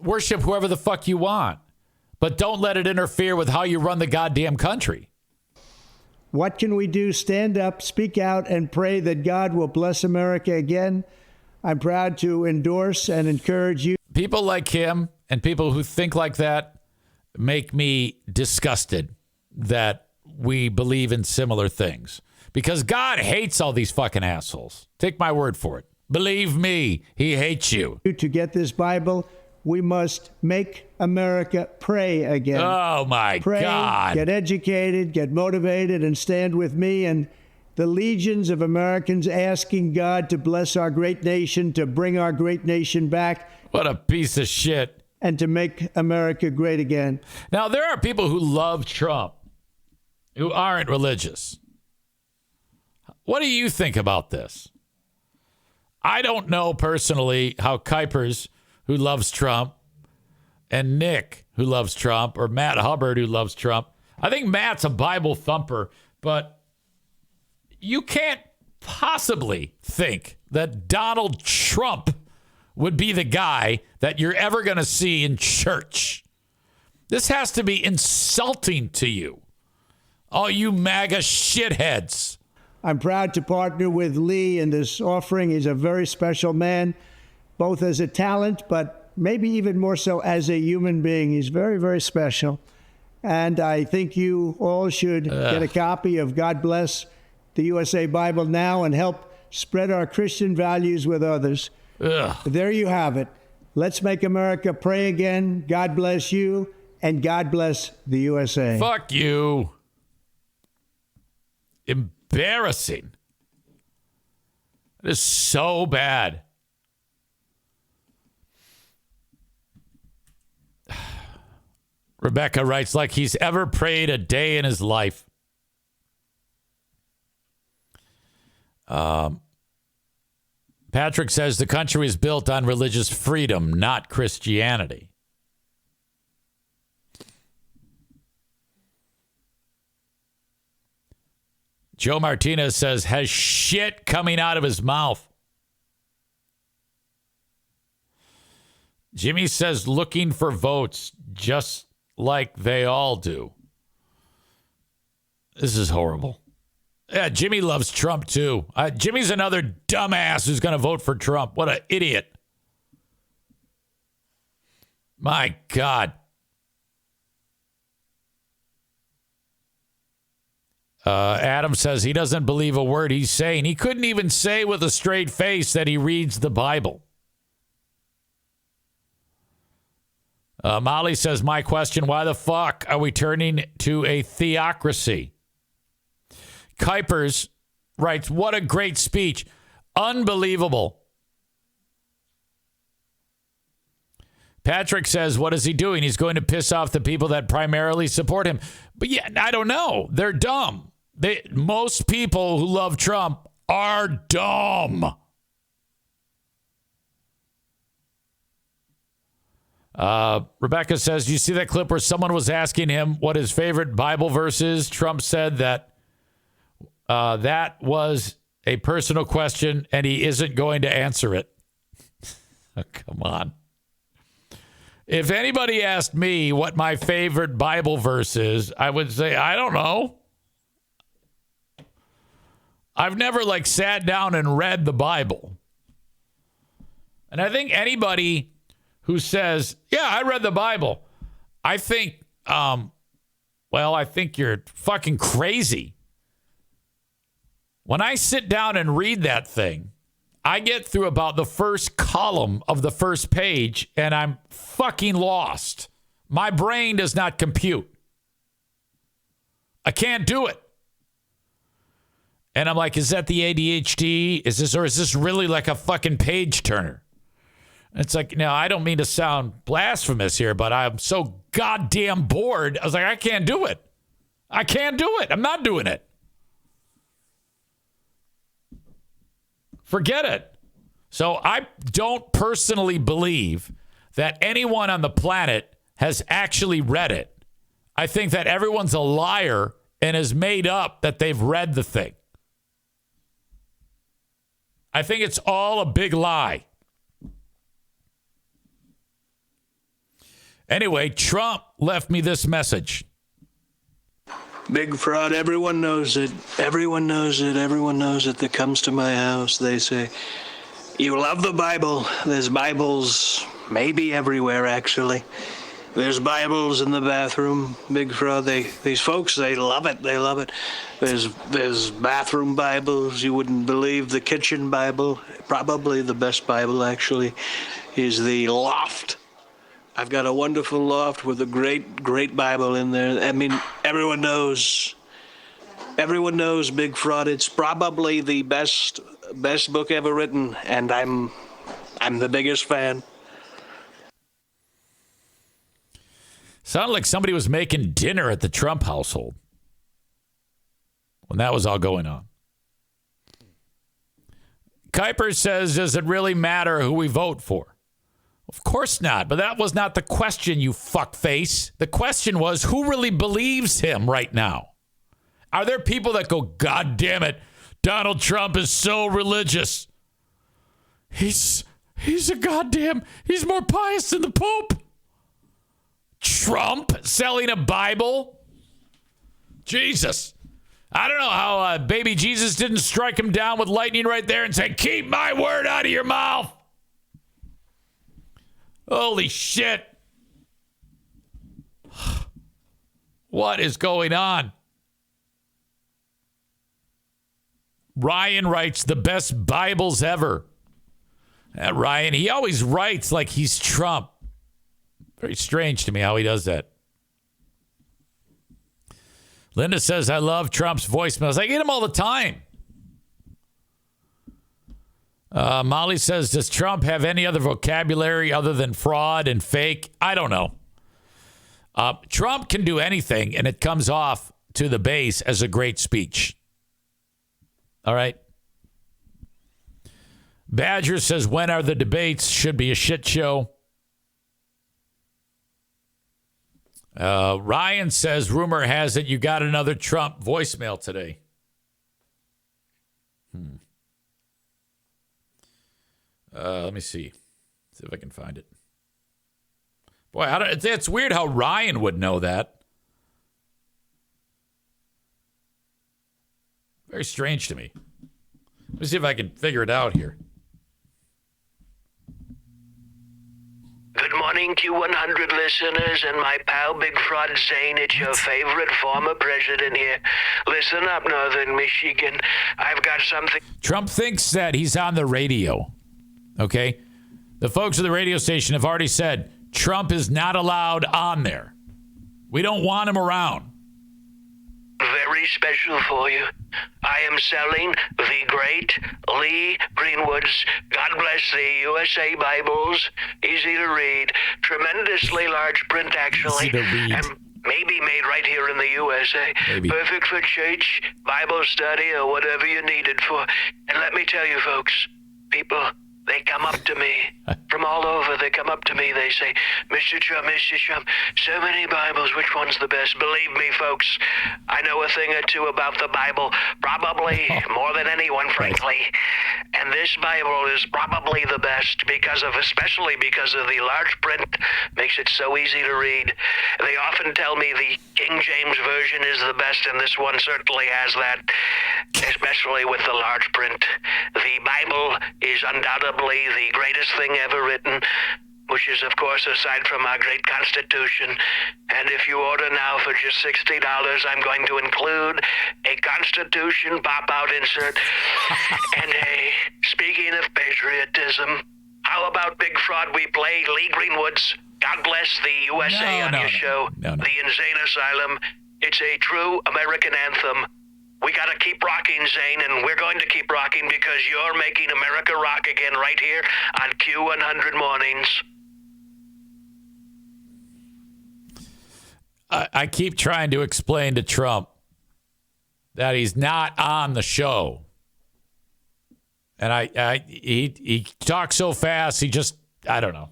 Worship whoever the fuck you want, but don't let it interfere with how you run the goddamn country. What can we do? Stand up, speak out, and pray that God will bless America again. I'm proud to endorse and encourage you. People like him and people who think like that make me disgusted that we believe in similar things. Because God hates all these fucking assholes. Take my word for it. Believe me, he hates you. To get this Bible, we must make America pray again. Oh, my pray, God. Get educated, get motivated, and stand with me and the legions of Americans asking God to bless our great nation, to bring our great nation back. What a piece of shit. And to make America great again. Now, there are people who love Trump who aren't religious. What do you think about this? I don't know personally how Kuipers, who loves Trump, and Nick, who loves Trump, or Matt Hubbard, who loves Trump. I think Matt's a Bible thumper, but you can't possibly think that Donald Trump would be the guy that you're ever going to see in church. This has to be insulting to you, all you MAGA shitheads. I'm proud to partner with Lee in this offering. He's a very special man, both as a talent, but maybe even more so as a human being. He's very, very special. And I think you all should get a copy of God Bless the USA Bible now and help spread our Christian values with others. There you have it. Let's make America pray again. God bless you, and God bless the USA. Fuck you. Embarrassing. It is so bad. Rebecca writes, like he's ever prayed a day in his life. Pat Patrick says the country is built on religious freedom, not Christianity. Joe Martinez says, has shit coming out of his mouth. Jimmy says, looking for votes, just like they all do. This is horrible. Yeah, Jimmy loves Trump, too. Jimmy's another dumbass who's going to vote for Trump. What an idiot. My God. Adam says he doesn't believe a word he's saying. He couldn't even say with a straight face that he reads the Bible. Molly says, my question, why the fuck are we turning to a theocracy? Kuipers writes, what a great speech. Unbelievable. Patrick says, what is he doing? He's going to piss off the people that primarily support him. But yeah, I don't know. They're dumb. Most people who love Trump are dumb. Rebecca says, you see that clip where someone was asking him what his favorite Bible verse is? Trump said that that was a personal question and he isn't going to answer it. Oh, come on. If anybody asked me what my favorite Bible verse is, I would say, I don't know. I've never sat down and read the Bible. And I think anybody who says, yeah, I read the Bible, I think, I think you're fucking crazy. When I sit down and read that thing, I get through about the first column of the first page and I'm fucking lost. My brain does not compute. I can't do it. And I'm like, is that the ADHD? Is this really like a fucking page turner? It's like, no, I don't mean to sound blasphemous here, but I'm so goddamn bored. I was like, I can't do it. I can't do it. I'm not doing it. Forget it. So I don't personally believe that anyone on the planet has actually read it. I think that everyone's a liar and has made up that they've read the thing. I think it's all a big lie. Anyway, Trump left me this message. Big fraud. Everyone knows it. Everyone knows it. Everyone knows it that comes to my house. They say, you love the Bible. There's Bibles maybe everywhere, actually. There's Bibles in the bathroom. Big fraud. These folks, they love it. They love it. There's bathroom Bibles. You wouldn't believe the kitchen Bible. Probably the best Bible, actually, is the loft. I've got a wonderful loft with a great Bible in there. I mean, everyone knows Big Fraud. It's probably the best book ever written, and I'm the biggest fan. Sounded like somebody was making dinner at the Trump household when that was all going on. Kuiper says, does it really matter who we vote for? Of course not, but that was not the question, you fuckface. The question was, who really believes him right now? Are there people that go, God damn it, Donald Trump is so religious. He's more pious than the Pope. Trump selling a Bible? Jesus. I don't know how baby Jesus didn't strike him down with lightning right there and say, keep my word out of your mouth. Holy shit. What is going on? Ryan writes the best Bibles ever. Ryan, he always writes like he's Trump. Very strange to me how he does that. Linda says, I love Trump's voicemails. I get them all the time. Molly says, does Trump have any other vocabulary other than fraud and fake? I don't know. Trump can do anything, and it comes off to the base as a great speech. All right? Badger says, when are the debates? Should be a shit show. Ryan says, rumor has it you got another Trump voicemail today. Let me see. See if I can find it. Boy, it's weird how Ryan would know that. Very strange to me. Let me see if I can figure it out here. Good morning, Q100 listeners, and my pal Big Fraud Zane. It's your favorite former president here. Listen up, Northern Michigan. I've got something. Trump thinks that he's on the radio. Okay? The folks at the radio station have already said Trump is not allowed on there. We don't want him around. Very special for you. I am selling the great Lee Greenwood's God Bless the USA Bibles. Easy to read. Tremendously large print, actually. Easy to read. And maybe made right here in the USA. Maybe. Perfect for church, Bible study, or whatever you need it for. And let me tell you, folks, people, they come up to me from all over. They come up to me. They say, Mr. Trump, so many Bibles. Which one's the best? Believe me, folks, I know a thing or two about the Bible, probably more than anyone, frankly. And this Bible is probably the best especially because of the large print. Makes it so easy to read. They often tell me the King James Version is the best, and this one certainly has that, especially with the large print. The Bible is undoubtedly the greatest thing ever written, which is, of course, aside from our great Constitution. And if you order now for just $60, I'm going to include a Constitution pop-out insert. And hey, speaking of patriotism, how about Big Fraud? We play Lee Greenwood's God Bless the USA on your show. No. The Insane Asylum. It's a true American anthem. We got to keep rocking, Zane, and we're going to keep rocking because you're making America rock again right here on Q100 Mornings. I keep trying to explain to Trump that he's not on the show. And he talks so fast, I don't know.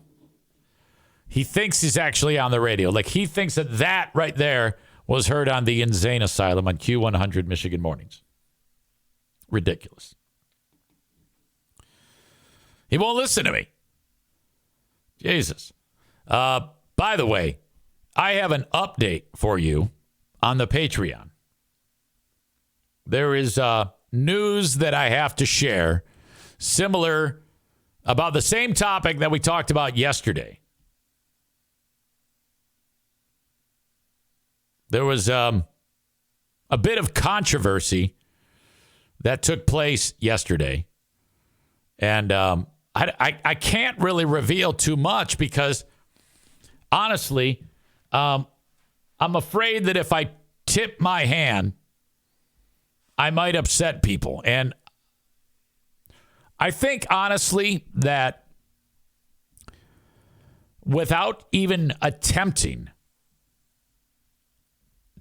He thinks he's actually on the radio. Like, he thinks that right there was heard on the Insane Asylum on Q100 Michigan Mornings. Ridiculous. He won't listen to me. Jesus. By the way, I have an update for you on the Patreon. There is news that I have to share, similar, about the same topic that we talked about yesterday. There was a bit of controversy that took place yesterday. And I can't really reveal too much because, honestly, I'm afraid that if I tip my hand, I might upset people. And I think, honestly, that without even attempting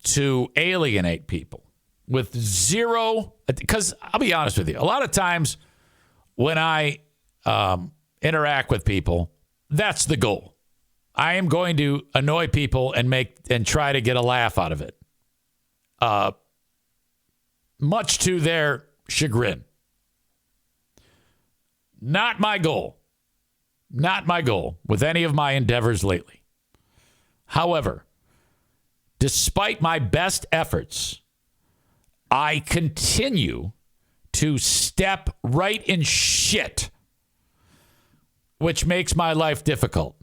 to alienate people with zero, because I'll be honest with you, a lot of times when I interact with people, that's the goal. I am going to annoy people and try to get a laugh out of it, much to their chagrin. Not my goal. Not my goal with any of my endeavors lately. However, despite my best efforts, I continue to step right in shit, which makes my life difficult.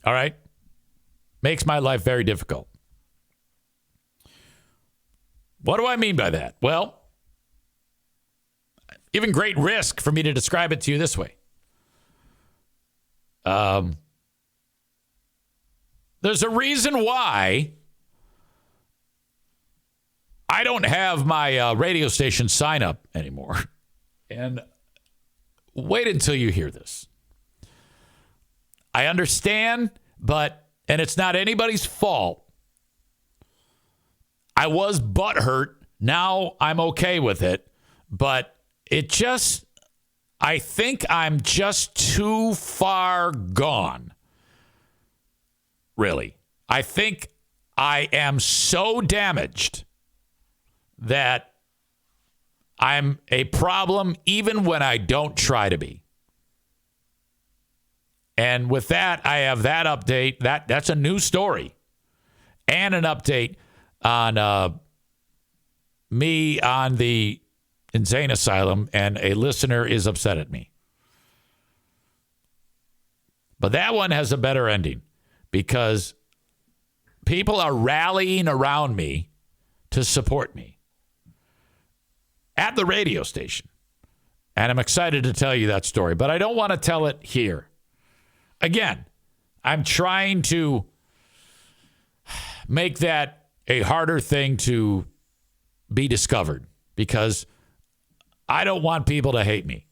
All right? Makes my life very difficult. What do I mean by that? Well, even great risk for me to describe it to you this way. There's a reason why I don't have my radio station sign up anymore. And wait until you hear this. I understand, and it's not anybody's fault. I was butthurt. Now I'm okay with it. But I think I'm just too far gone. Really. I think I am so damaged that I'm a problem even when I don't try to be. And with that, I have that update. That's a new story. And an update on me on the insane asylum, and a listener is upset at me. But that one has a better ending because people are rallying around me to support me at the radio station. And I'm excited to tell you that story, but I don't want to tell it here. Again, I'm trying to make that a harder thing to be discovered because I don't want people to hate me.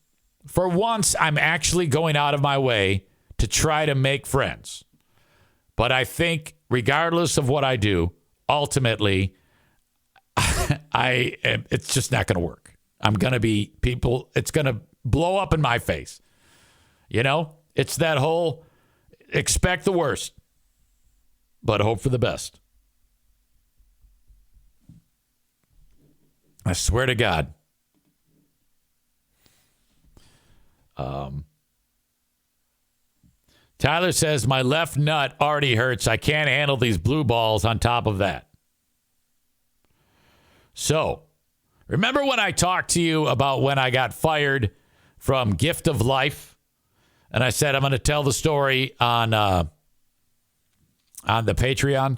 For once, I'm actually going out of my way to try to make friends. But I think regardless of what I do, ultimately, it's just not going to work. It's going to blow up in my face. You know, it's that whole expect the worst, but hope for the best. I swear to God. Tyler says, my left nut already hurts. I can't handle these blue balls on top of that. So, remember when I talked to you about when I got fired from Gift of Life? And I said, I'm going to tell the story on the Patreon.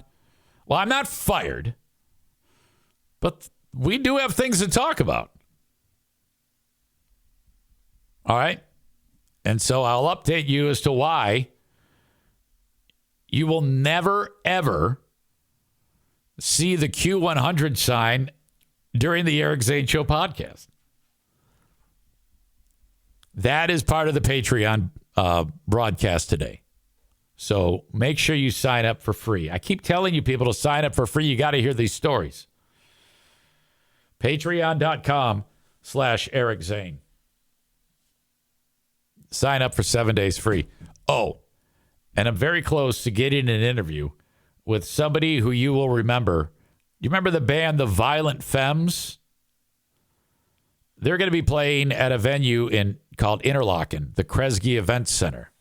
Well, I'm not fired, but we do have things to talk about. All right. And so I'll update you as to why you will never, ever see the Q100 sign during the Eric Zane Show podcast. That is part of the Patreon broadcast today. So make sure you sign up for free. I keep telling you people to sign up for free. You got to hear these stories. Patreon.com/Eric Zane. Sign up for 7 days free. Oh, and I'm very close to getting an interview with somebody who you will remember. You remember the band The Violent Femmes? They're going to be playing at a venue called Interlaken, the Kresge Events Center.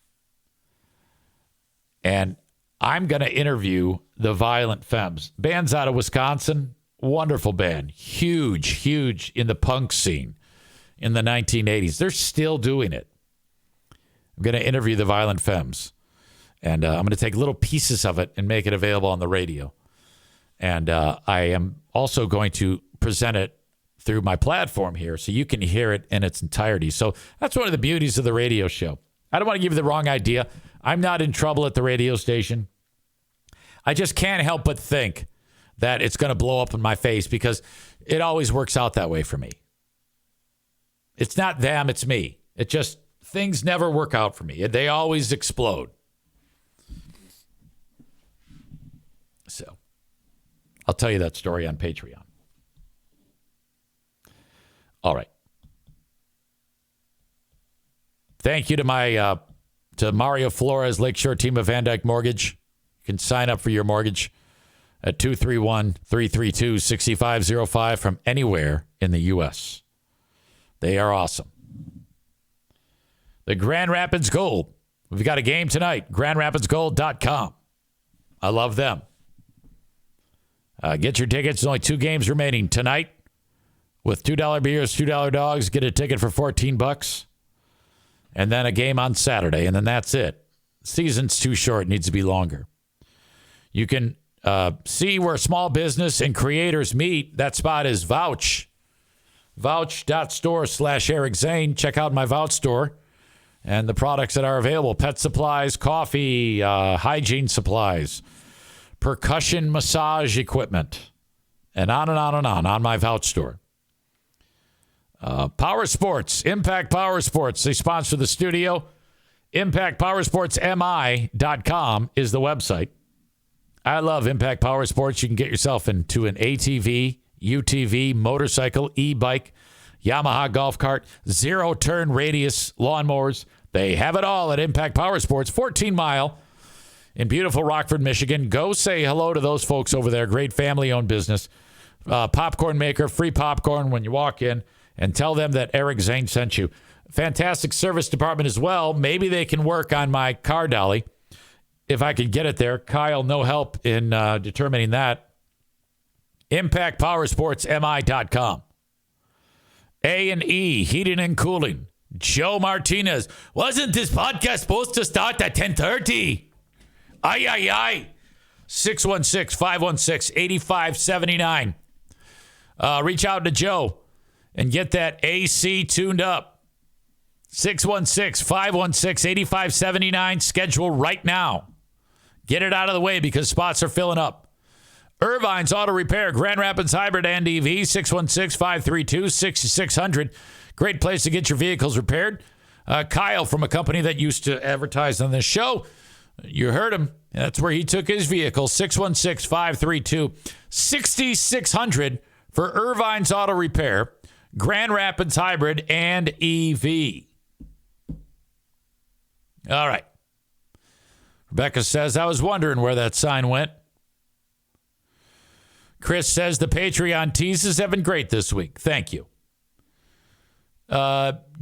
And I'm going to interview The Violent Femmes. Band's out of Wisconsin. Wonderful band. Huge in the punk scene in the 1980s. They're still doing it. I'm going to interview The Violent Femmes. And I'm going to take little pieces of it and make it available on the radio. And I am also going to present it through my platform here so you can hear it in its entirety. So that's one of the beauties of the radio show. I don't want to give you the wrong idea. I'm not in trouble at the radio station. I just can't help but think that it's going to blow up in my face because it always works out that way for me. It's not them, it's me. It just, things never work out for me. They always explode. So I'll tell you that story on Patreon. All right. Thank you to my to Mario Flores, Lakeshore Team of Van Dyke Mortgage. You can sign up for your mortgage at 231-332-6505 from anywhere in the U.S. They are awesome. The Grand Rapids Gold. We've got a game tonight. GrandRapidsGold.com. I love them. Get your tickets. There's only 2 games remaining tonight. With $2 beers, $2 dogs, get a ticket for $14. And then a game on Saturday, and then that's it. Season's too short. It needs to be longer. You can see where small business and creators meet. That spot is Vouch. Vouch.store/Eric Zane. Check out my Vouch store and the products that are available. Pet supplies, coffee, hygiene supplies, percussion massage equipment, and on and on and on my Vouch store. Power Sports, Impact Power Sports. They sponsor the studio. ImpactPowerSportsMI.com is the website. I love Impact Power Sports. You can get yourself into an ATV, UTV, motorcycle, e-bike. Yamaha golf cart, zero-turn radius lawnmowers. They have it all at Impact Power Sports, 14 Mile in beautiful Rockford, Michigan. Go say hello to those folks over there. Great family-owned business. Popcorn maker, free popcorn when you walk in, and tell them that Eric Zane sent you. Fantastic service department as well. Maybe they can work on my car dolly if I could get it there. Kyle, no help in determining that. ImpactPowerSportsMI.com. A&E, heating and cooling. Joe Martinez. Wasn't this podcast supposed to start at 10:30? Aye. 616-516-8579. Reach out to Joe and get that AC tuned up. 616-516-8579. Schedule right now. Get it out of the way because spots are filling up. Irvine's Auto Repair, Grand Rapids Hybrid and EV, 616-532-6600. Great place to get your vehicles repaired. Kyle from a company that used to advertise on this show. You heard him. That's where he took his vehicle, 616-532-6600 for Irvine's Auto Repair, Grand Rapids Hybrid and EV. All right. Rebecca says, I was wondering where that sign went. Chris says the Patreon teases have been great this week. Thank you.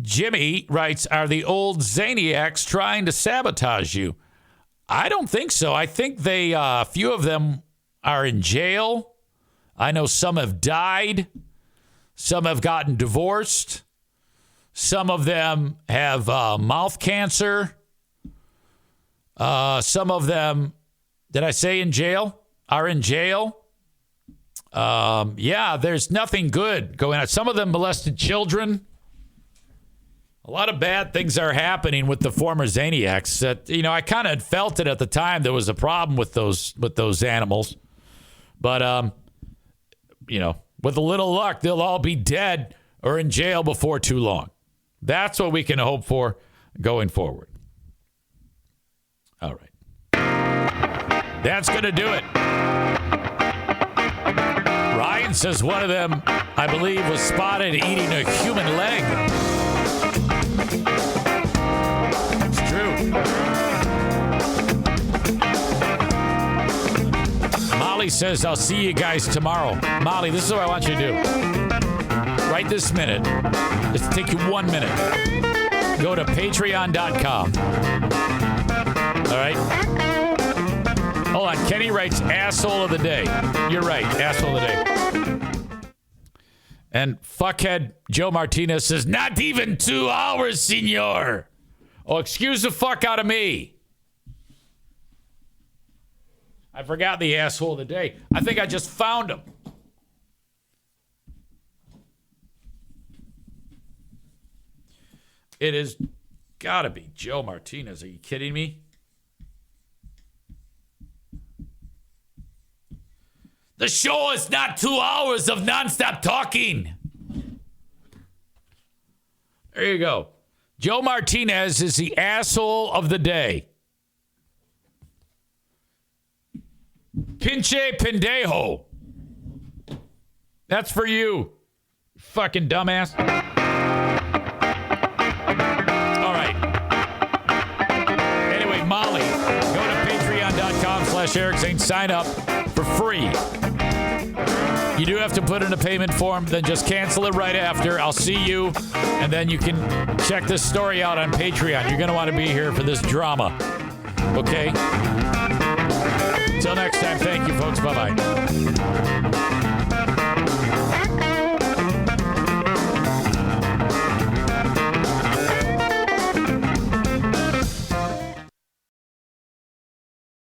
Jimmy writes, are the old Zaniacs trying to sabotage you? I don't think so. I think a few of them are in jail. I know some have died. Some have gotten divorced. Some of them have mouth cancer. Some of them, did I say in jail? Are in jail. Yeah, there's nothing good going on. Some of them molested children. A lot of bad things are happening with the former Zaniacs. That, I kind of felt it at the time. There was a problem with those animals. But, with a little luck, they'll all be dead or in jail before too long. That's what we can hope for going forward. All right. That's going to do it. Ryan says one of them, I believe, was spotted eating a human leg. It's true. Molly says, I'll see you guys tomorrow. Molly, this is what I want you to do. Right this minute. It's take you 1 minute. Go to patreon.com. All right? Hold on. Kenny writes, asshole of the day. You're right. Asshole of the day. And fuckhead Joe Martinez says, not even 2 hours, senor. Oh, excuse the fuck out of me. I forgot the asshole of the day. I think I just found him. It is gotta be Joe Martinez. Are you kidding me? The show is not 2 hours of nonstop talking. There you go. Joe Martinez is the asshole of the day. Pinche pendejo. That's for you, fucking dumbass. All right. Anyway, Molly, go to patreon.com/Eric Zane. Sign up for free. You do have to put in a payment form, then just cancel it right after. I'll see you, and then you can check this story out on Patreon. You're going to want to be here for this drama. Okay? Until next time, thank you, folks. Bye-bye.